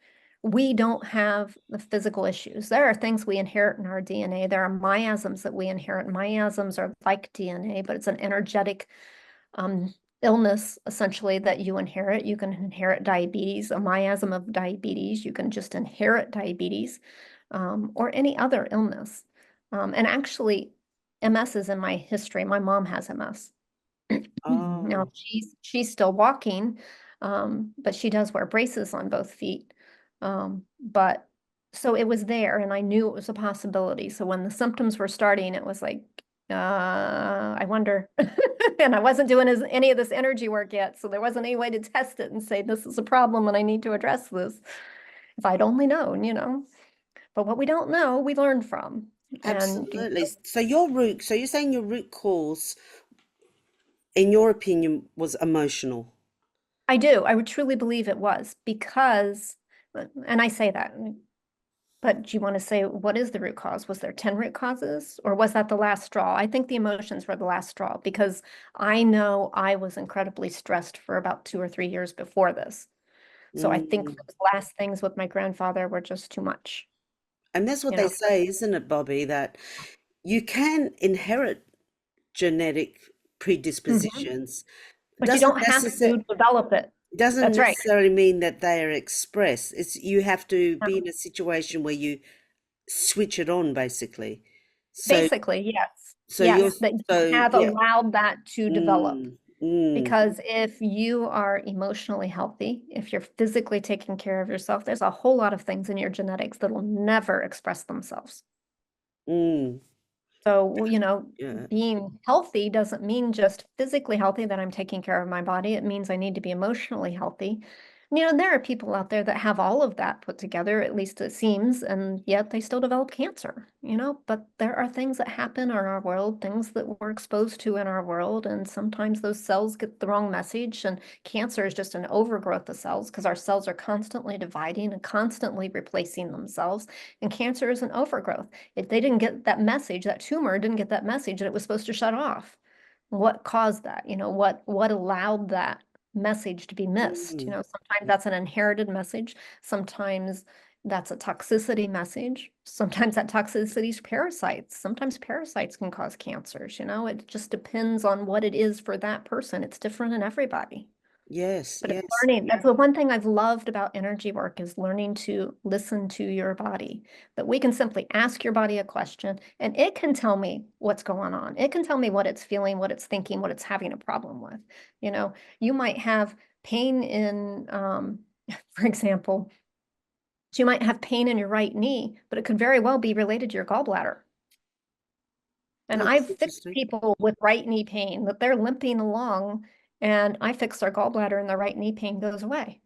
[SPEAKER 2] we don't have the physical issues. There are things we inherit in our DNA. There are miasms that we inherit. Miasms are like DNA, but it's an energetic um, illness essentially that you inherit. You can inherit diabetes, a miasm of diabetes. You can just inherit diabetes, or any other illness. And actually, MS is in my history. My mom has MS. Now
[SPEAKER 1] Oh,
[SPEAKER 2] she's still walking, but she does wear braces on both feet. But so it was there, and I knew it was a possibility. So when the symptoms were starting, it was like, I wonder. And I wasn't doing any of this energy work yet, so there wasn't any way to test it and say this is a problem and I need to address this. If I'd only known. But what we don't know, we learn from. And
[SPEAKER 1] absolutely. So you're saying your root cause, in your opinion, was emotional.
[SPEAKER 2] I do. I would truly believe it was because, and I say that, but do you want to say what is the root cause? Was there 10 root causes or was that the last straw? I think the emotions were the last straw because I know I was incredibly stressed for about 2 or 3 years before this. So I think
[SPEAKER 1] Mm.
[SPEAKER 2] those last things with my grandfather were just too much,
[SPEAKER 1] And that's what
[SPEAKER 2] you
[SPEAKER 1] they
[SPEAKER 2] know.
[SPEAKER 1] say, isn't it, Bobby, that you can inherit genetic
[SPEAKER 2] Mhm.
[SPEAKER 1] predispositions.
[SPEAKER 2] But you don't have to develop it.
[SPEAKER 1] Doesn't
[SPEAKER 2] That's right.
[SPEAKER 1] necessarily mean that they are expressed. It's you have to be in a situation where you switch it on, basically. So
[SPEAKER 2] Basically, yes.
[SPEAKER 1] so you're
[SPEAKER 2] Yes, that you
[SPEAKER 1] so
[SPEAKER 2] have
[SPEAKER 1] yeah.
[SPEAKER 2] allowed that to develop.
[SPEAKER 1] Mm, mm,
[SPEAKER 2] Because if you are emotionally healthy, if you're physically taking care of yourself, there's a whole lot of things in your genetics that will never express themselves.
[SPEAKER 1] mm,
[SPEAKER 2] So,
[SPEAKER 1] yeah.
[SPEAKER 2] being healthy doesn't mean just physically healthy that I'm taking care of my body. It means I need to be emotionally healthy. There are people out there that have all of that put together, at least it seems, and yet they still develop cancer. But there are things that happen in our world, things that we're exposed to in our world, and sometimes those cells get the wrong message. And cancer is just an overgrowth of cells because our cells are constantly dividing and constantly replacing themselves. And cancer is an overgrowth. If they didn't get that message, that tumor didn't get that message that it was supposed to shut off. What caused that? What allowed that message to be missed?
[SPEAKER 1] Mm,
[SPEAKER 2] Sometimes that's an inherited message. Sometimes that's a toxicity message. Sometimes that toxicity is parasites. Sometimes parasites can cause cancers. It just depends on what it is for that person. It's different in everybody.
[SPEAKER 1] yes,
[SPEAKER 2] But it's
[SPEAKER 1] yes.
[SPEAKER 2] learning. That's the one thing I've loved about energy work is learning to listen to your body. That we can simply ask your body a question and it can tell me what's going on. It can tell me what it's feeling, what it's thinking, what it's having a problem with. You might have pain in, for example, you might have pain in your right knee, but it could very well be related to your gallbladder. And
[SPEAKER 1] Oh, that's
[SPEAKER 2] I've fixed
[SPEAKER 1] interesting.
[SPEAKER 2] people with right knee pain that they're limping along and I fix their gallbladder and their right knee pain goes away.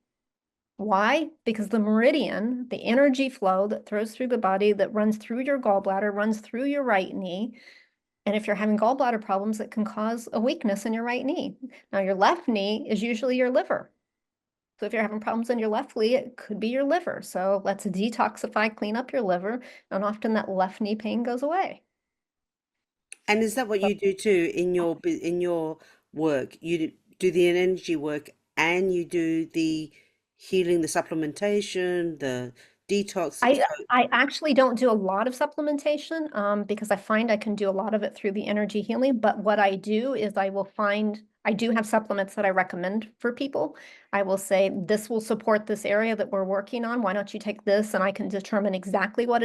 [SPEAKER 2] Why? Because the meridian, the energy flow that throws through the body that runs through your gallbladder, runs through your right knee. And if you're having gallbladder problems, it can cause a weakness in your right knee. Now, your left knee is usually your liver. So if you're having problems in your left knee, it could be your liver. So let's detoxify, clean up your liver, and often that left knee pain goes away.
[SPEAKER 1] And is that what
[SPEAKER 2] So
[SPEAKER 1] you do too in in your work? Do the energy work and you do the healing, the supplementation, detox?
[SPEAKER 2] I
[SPEAKER 1] So,
[SPEAKER 2] I actually don't do a lot of supplementation because I find I can do a lot of it through the energy healing. But what I do is I do have supplements that I recommend for people. I will say this will support this area that we're working on. Why don't you take this? And I can determine exactly what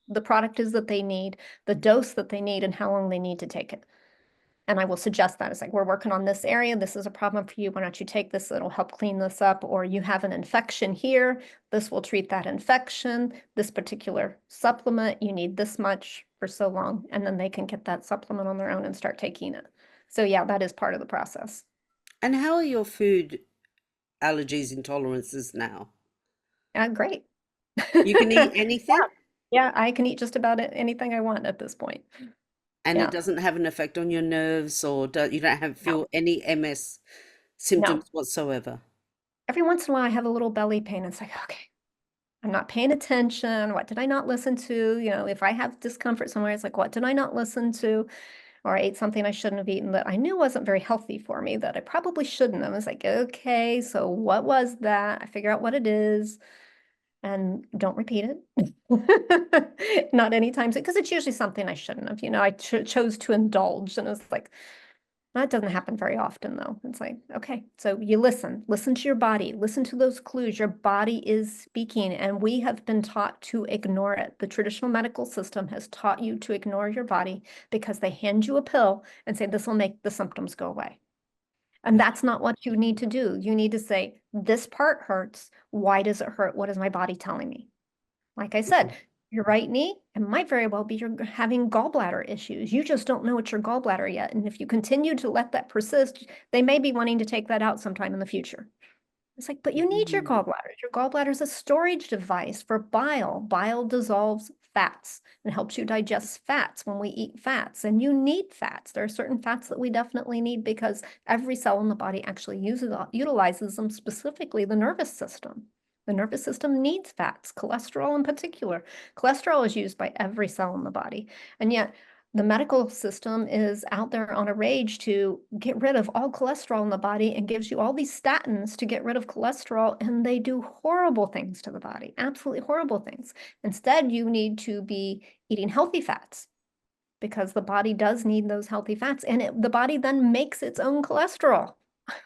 [SPEAKER 2] the product is that they need, the dose that they need, and how long they need to take it. And I will suggest that. It's like, we're working on this area. This is a problem for you. Why don't you take this? It'll help clean this up. Or you have an infection here. This will treat that infection. This particular supplement, you need this much for so long. And then they can get that supplement on their own and start taking it. So yeah, that is part of the process.
[SPEAKER 1] and how are your food allergies, intolerances now?
[SPEAKER 2] Great.
[SPEAKER 1] You can eat
[SPEAKER 2] Yeah.
[SPEAKER 1] anything,
[SPEAKER 2] Yeah, I can eat just about anything I want at this point.
[SPEAKER 1] and it
[SPEAKER 2] Yeah.
[SPEAKER 1] doesn't have an effect on your nerves, or you don't have
[SPEAKER 2] No,
[SPEAKER 1] feel any MS
[SPEAKER 2] no.
[SPEAKER 1] symptoms whatsoever.
[SPEAKER 2] Every once in a while I have a little belly pain. It's like, okay, I'm not paying attention. What did I not listen to? If I have discomfort somewhere, it's like, what did I not listen to? Or I ate something I shouldn't have eaten that I knew wasn't very healthy for me that I probably shouldn't have. It's like, okay, so what was that? I figure out what it is and don't repeat it. Not anytime soon, because it's usually something I shouldn't have. I chose to indulge, and it's like, that doesn't happen very often, though. It's like, okay, so you listen to your body, listen to those clues. Your body is speaking, and we have been taught to ignore it. The traditional medical system has taught you to ignore your body because they hand you a pill and say, this will make the symptoms go away. And that's not what you need to do. You need to say, this part hurts. Why does it hurt? What is my body telling me? Like I said, your right knee, it might very well be you're having gallbladder issues. You just don't know it's your gallbladder yet. And if you continue to let that persist, they may be wanting to take that out sometime in the future. It's like, but you need your
[SPEAKER 1] Mm.
[SPEAKER 2] gallbladder. Your gallbladder is a storage device for bile. Bile dissolves fats and helps you digest fats when we eat fats. And you need fats. There are certain fats that we definitely need because every cell in the body actually utilizes them, specifically the nervous system. The nervous system needs fats, cholesterol in particular. Cholesterol is used by every cell in the body. And yet, the medical system is out there on a rage to get rid of all cholesterol in the body and gives you all these statins to get rid of cholesterol, and they do horrible things to the body, absolutely horrible things. Instead, you need to be eating healthy fats because the body does need those healthy fats, and the body then makes its own cholesterol.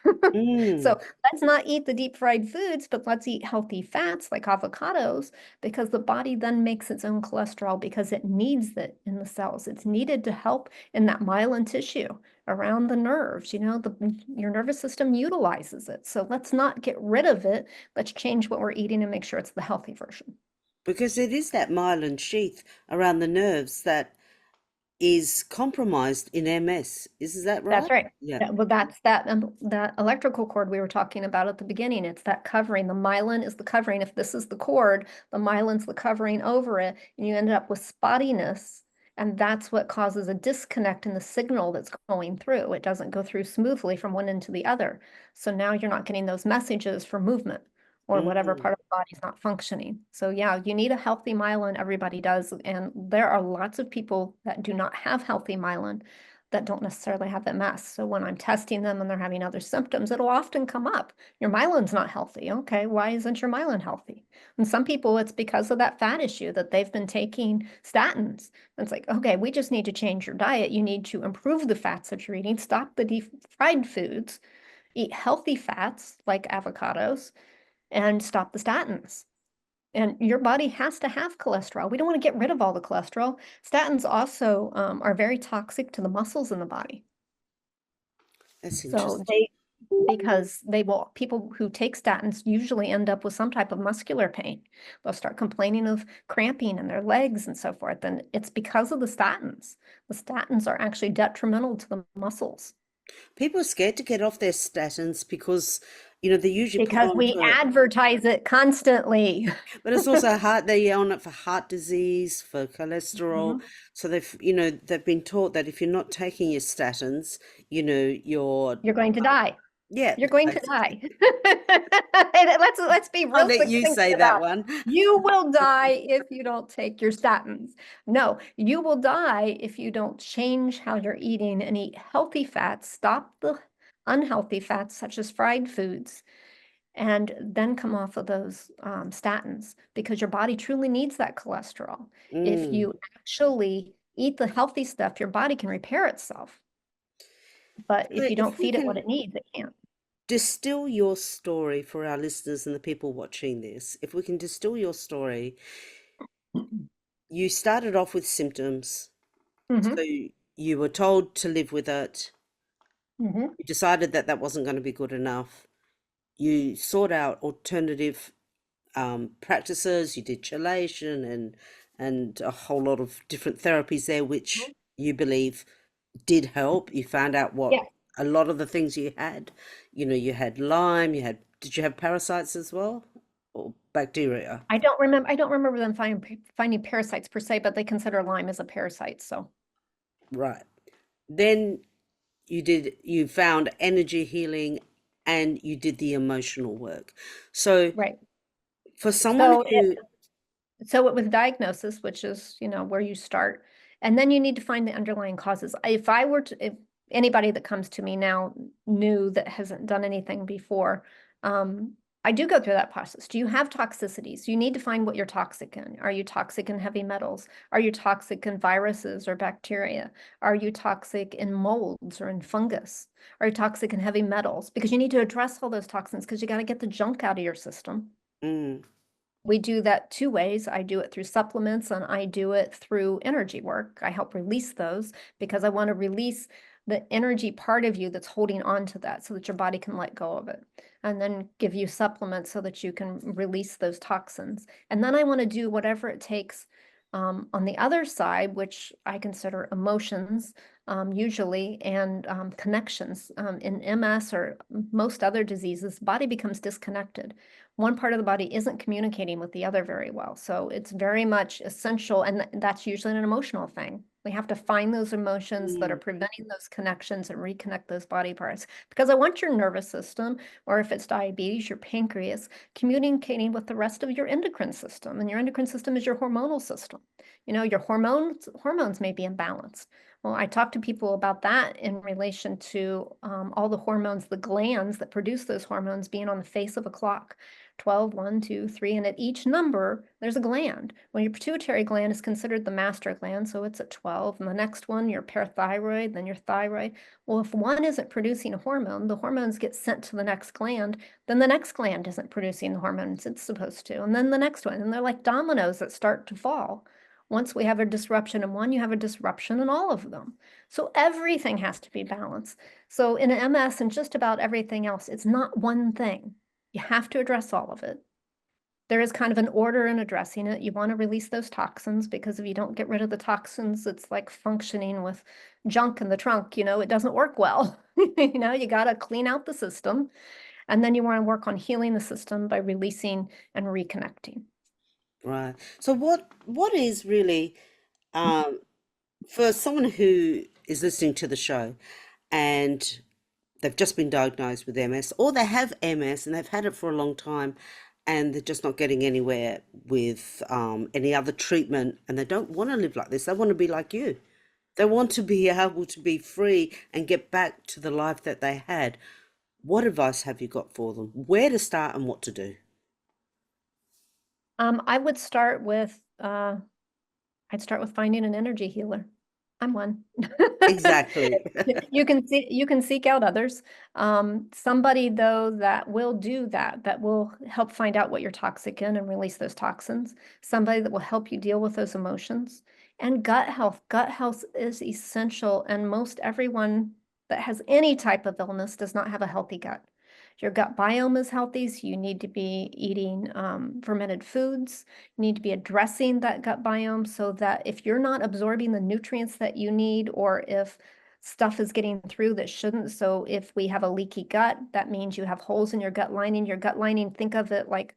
[SPEAKER 1] Mm.
[SPEAKER 2] So let's not eat the deep fried foods, but let's eat healthy fats like avocados because the body then makes its own cholesterol because it needs it in the cells. It's needed to help in that myelin tissue around the nerves. Your nervous system utilizes it. So let's not get rid of it. Let's change what we're eating and make sure it's the healthy version.
[SPEAKER 1] Because it is that myelin sheath around the nerves that is compromised in MS. Is that
[SPEAKER 2] That's
[SPEAKER 1] right?
[SPEAKER 2] right.
[SPEAKER 1] Yeah.
[SPEAKER 2] Well, that's that electrical cord we were talking about at the beginning. It's that covering. The myelin is the covering. If this is the cord, the myelin's the covering over it, and you end up with spottiness. And that's what causes a disconnect in the signal that's going through. It doesn't go through smoothly from one end to the other. So now you're not getting those messages for movement or whatever
[SPEAKER 1] Mm.
[SPEAKER 2] part of the body's not functioning. So yeah, you need a healthy myelin. Everybody does. And there are lots of people that do not have healthy myelin that don't necessarily have MS. So when I'm testing them and they're having other symptoms, it'll often come up. Your myelin's not healthy. Okay, why isn't your myelin healthy? And some people, it's because of that fat issue that they've been taking statins. It's like, okay, we just need to change your diet. You need to improve the fats that you're eating, stop the deep fried foods, eat healthy fats like avocados, and stop the statins. And your body has to have cholesterol. We don't want to get rid of all the cholesterol. Statins also are very toxic to the muscles in the body.
[SPEAKER 1] That's
[SPEAKER 2] So
[SPEAKER 1] interesting.
[SPEAKER 2] because people who take statins usually end up with some type of muscular pain. They'll start complaining of cramping in their legs and so forth. And it's because of the statins. The statins are actually detrimental to the muscles.
[SPEAKER 1] People are scared to get off their statins because, they usually put
[SPEAKER 2] Because
[SPEAKER 1] on
[SPEAKER 2] we
[SPEAKER 1] for,
[SPEAKER 2] advertise it constantly.
[SPEAKER 1] but it's also heart, they're on it for heart disease, for cholesterol.
[SPEAKER 2] Mhm.
[SPEAKER 1] So they've been taught that if you're not taking your statins, you're,
[SPEAKER 2] You're going to die.
[SPEAKER 1] yeah,
[SPEAKER 2] You're going to
[SPEAKER 1] basically.
[SPEAKER 2] die. And let's be
[SPEAKER 1] I'll
[SPEAKER 2] real
[SPEAKER 1] let you
[SPEAKER 2] succinct
[SPEAKER 1] say that
[SPEAKER 2] about
[SPEAKER 1] one.
[SPEAKER 2] you will die if you don't take your statins. No, you will die if you don't change how you're eating and eat healthy fats, stop the unhealthy fats such as fried foods, and then come off of those statins because your body truly needs that cholesterol. If
[SPEAKER 1] Mm.
[SPEAKER 2] you actually eat the healthy stuff, your body can repair itself. But
[SPEAKER 1] So
[SPEAKER 2] if you don't
[SPEAKER 1] if we
[SPEAKER 2] feed it what
[SPEAKER 1] can
[SPEAKER 2] it needs, it can't.
[SPEAKER 1] distill your story for our listeners and the people watching this, if we can distill your story, you started off with symptoms. So
[SPEAKER 2] Hmm.
[SPEAKER 1] you were told to live with it.
[SPEAKER 2] Hmm.
[SPEAKER 1] You decided that that wasn't going to be good enough. You sought out alternative practices. You did chelation and a whole lot of different therapies there, which you believe did help. You found out what
[SPEAKER 2] Yeah.
[SPEAKER 1] a lot of the things you had. You know, you had Lyme. You had. Did you have parasites as well, or bacteria?
[SPEAKER 2] I don't remember them finding parasites per se, but they consider Lyme as a parasite. So,
[SPEAKER 1] Right. Then you found energy healing and you did the emotional work. So
[SPEAKER 2] right.
[SPEAKER 1] for someone
[SPEAKER 2] So
[SPEAKER 1] who
[SPEAKER 2] So with diagnosis, which is, where you start, and then you need to find the underlying causes. If anybody that comes to me now new that hasn't done anything before, um, I do go through that process. Do you have toxicities? You need to find what you're toxic in. Are you toxic in heavy metals? Are you toxic in viruses or bacteria? Are you toxic in molds or in fungus? Are you toxic in heavy metals? Because you need to address all those toxins because you got to get the junk out of your system.
[SPEAKER 1] mm,
[SPEAKER 2] We do that two ways. I do it through supplements and I do it through energy work. I help release those because I want to release the energy part of you that's holding on to that so that your body can let go of it. And then give you supplements so that you can release those toxins. And then I want to do whatever it takes on the other side, which I consider emotions usually, and connections. In MS or most other diseases, the body becomes disconnected. One part of the body isn't communicating with the other very well. So it's very much essential, and that's usually an emotional thing. We have to find those emotions that are
[SPEAKER 1] mm,
[SPEAKER 2] preventing those connections and reconnect those body parts. Because I want your nervous system, or if it's diabetes, your pancreas, communicating with the rest of your endocrine system. And your endocrine system is your hormonal system. Your hormones may be imbalanced. Well, I talk to people about that in relation to all the hormones, the glands that produce those hormones being on the face of a clock. 12, 1, 2, 3, and at each number, there's a gland. Well, your pituitary gland is considered the master gland, so it's at 12, and the next one, your parathyroid, then your thyroid. Well, if one isn't producing a hormone, the hormones get sent to the next gland, then the next gland isn't producing the hormones it's supposed to, and then the next one, and they're like dominoes that start to fall. Once we have a disruption in one, you have a disruption in all of them. So everything has to be balanced. So in MS and just about everything else, it's not one thing. You have to address all of it. There is kind of an order in addressing it. You want to release those toxins because if you don't get rid of the toxins, it's like functioning with junk in the trunk. It doesn't work well. You got to clean out the system. And then you want to work on healing the system by releasing and reconnecting.
[SPEAKER 1] right. So what is really um for someone who is listening to the show and they've just been diagnosed with MS, or they have MS and they've had it for a long time and they're just not getting anywhere with any other treatment, and they don't want to live like this. They want to be like you. They want to be able to be free and get back to the life that they had. What advice have you got for them? Where to start and what to do?
[SPEAKER 2] I would start with I'd start with finding an energy healer. I'm one.
[SPEAKER 1] Exactly.
[SPEAKER 2] You can seek out others. Somebody though that will do that, that will help find out what you're toxic in and release those toxins. Somebody that will help you deal with those emotions. And gut health. Gut health is essential, and most everyone that has any type of illness does not have a healthy gut. Your gut biome is healthy, so you need to be eating fermented foods. You need to be addressing that gut biome so that if you're not absorbing the nutrients that you need, or if stuff is getting through that shouldn't. So if we have a leaky gut, that means you have holes in your gut lining. Your gut lining, think of it like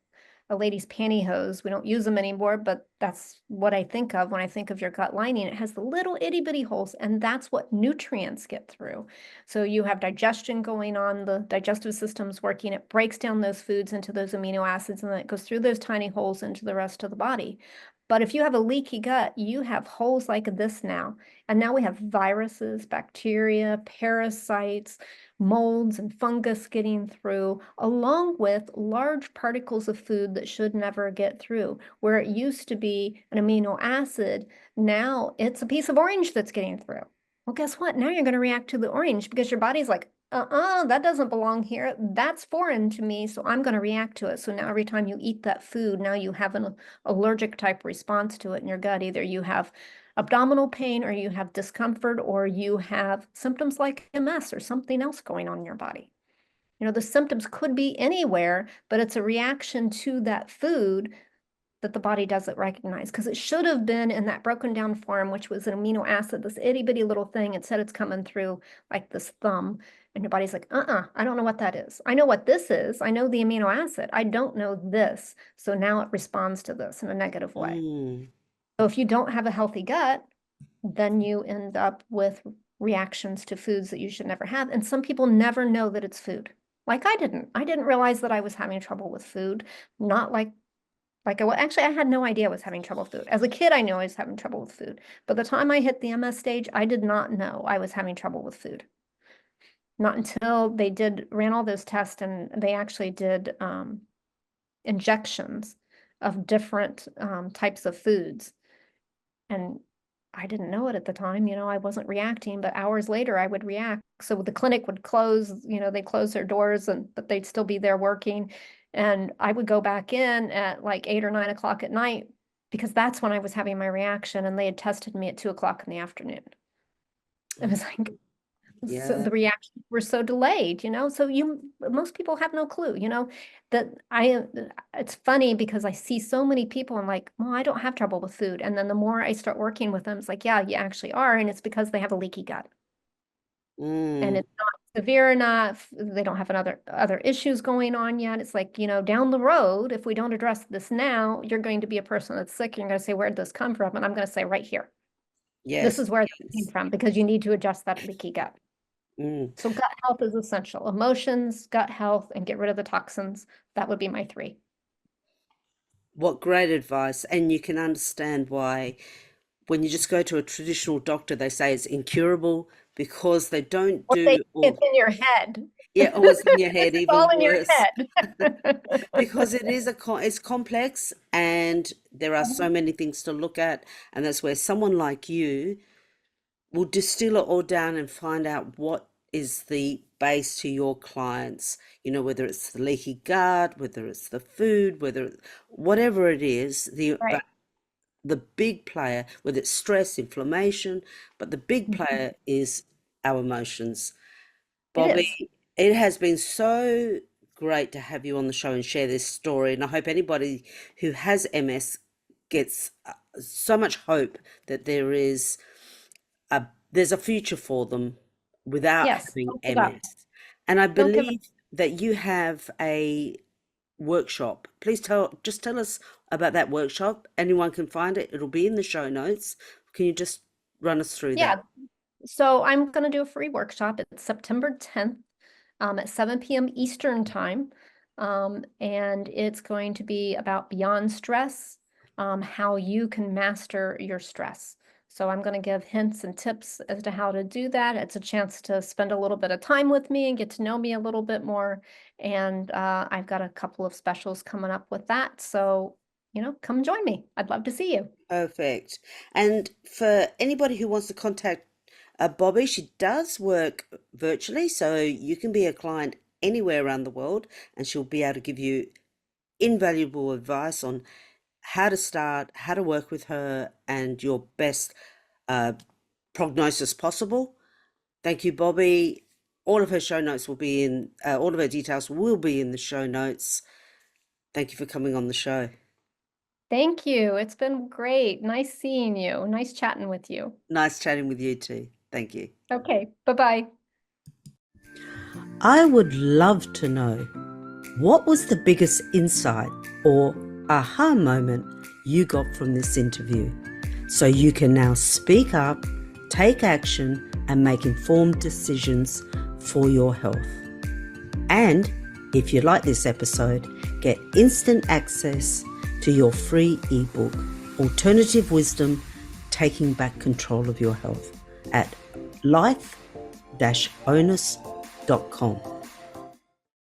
[SPEAKER 2] a lady's pantyhose. We don't use them anymore, but that's what I think of when I think of your gut lining. It has the little itty bitty holes, and that's what nutrients get through. So you have digestion going on, the digestive system's working, it breaks down those foods into those amino acids, and then it goes through those tiny holes into the rest of the body. But if you have a leaky gut, you have holes like this now. And now we have viruses, bacteria, parasites. molds and fungus getting through, along with large particles of food that should never get through. Where it used to be an amino acid, now it's a piece of orange that's getting through. Well, guess what? Now you're going to react to the orange because your body's like, that doesn't belong here. That's foreign to me, so I'm going to react to it. So now every time you eat that food, now you have an allergic type response to it in your gut. Either you have abdominal pain, or you have discomfort, or you have symptoms like MS or something else going on in your body. The symptoms could be anywhere, but it's a reaction to that food that the body doesn't recognize, because it should have been in that broken down form, which was an amino acid, this itty bitty little thing. Instead, it's coming through like this thumb, and your body's like, I don't know what that is. I know what this is. I know the amino acid. I don't know this. So now it responds to this in a negative way. So if you don't have a healthy gut, then you end up with reactions to foods that you should never have. And some people never know that it's food. Like I didn't. I didn't realize that I was having trouble with food. Not actually, I had no idea I was having trouble with food. As a kid, I knew I was having trouble with food. But the time I hit the MS stage, I did not know I was having trouble with food. Not until they ran all those tests, and they actually did injections of different types of foods. And I didn't know it at the time, I wasn't reacting, but hours later I would react. So the clinic would close, they close their doors, but they'd still be there working. And I would go back in at like 8 or 9 o'clock at night, because that's when I was having my reaction, and they had tested me at 2 o'clock in the afternoon. It was like, so the reactions were so delayed, so most people have no clue, that it's funny because I see so many people, I'm like, well, I don't have trouble with food. And then the more I start working with them, it's like, yeah, you actually are. And it's because they have a leaky gut. And it's not severe enough. They don't have other issues going on yet. It's like, down the road, if we don't address this now, you're going to be a person that's sick. You're going to say, where'd this come from? And I'm going to say, right here. This is where this came from, because you need to adjust that leaky gut. So gut health is essential. Emotions, gut health, and get rid of the toxins. That would be my 3.
[SPEAKER 1] What great advice. And you can understand why when you just go to a traditional doctor, they say it's incurable, because they don't do
[SPEAKER 2] it's in your head.
[SPEAKER 1] Yeah, or it's in your head,
[SPEAKER 2] It's
[SPEAKER 1] even
[SPEAKER 2] all in your
[SPEAKER 1] worse.
[SPEAKER 2] head.
[SPEAKER 1] Because it's complex, and there are so many things to look at, and that's where someone like you will distill it all down and find out what is the base to your clients, whether it's the leaky gut, whether it's the food, whatever it is,
[SPEAKER 2] Right.
[SPEAKER 1] the big player, whether it's stress, inflammation, but the big player is our emotions.
[SPEAKER 2] It is.
[SPEAKER 1] Bobby, it has been so great to have you on the show and share this story, and I hope anybody who has MS gets so much hope that there's a future for them without
[SPEAKER 2] Yes.
[SPEAKER 1] having
[SPEAKER 2] Don't give up.
[SPEAKER 1] MS. And I
[SPEAKER 2] Don't give up.
[SPEAKER 1] believe that you have a workshop. Please just tell us about that workshop. Anyone can find it. It'll be in the show notes. Can you just run us through
[SPEAKER 2] Yeah.
[SPEAKER 1] that?
[SPEAKER 2] So I'm going to do a free workshop. It's September 10th at 7 p.m. Eastern time. And it's going to be about beyond stress, how you can master your stress. So I'm going to give hints and tips as to how to do that. It's a chance to spend a little bit of time with me and get to know me a little bit more. And I've got a couple of specials coming up with that. So, come join me. I'd love to see you.
[SPEAKER 1] Perfect. And for anybody who wants to contact Bobby, she does work virtually, so you can be a client anywhere around the world, and she'll be able to give you invaluable advice on how to start, how to work with her, and your best prognosis possible. Thank you, Bobby. All of her show notes will be in, all of her details will be in the show notes. Thank you for coming on the show.
[SPEAKER 2] Thank you. It's been great. Nice seeing you. Nice chatting with you.
[SPEAKER 1] Nice chatting with you too. Thank you.
[SPEAKER 2] Okay. Bye-bye.
[SPEAKER 1] I would love to know, what was the biggest insight or aha moment you got from this interview, so you can now speak up, take action, and make informed decisions for your health. And if you like this episode, get instant access to your free ebook, Alternative Wisdom, Taking Back Control of Your Health, at life-onus.com. www.thebrightlife.com.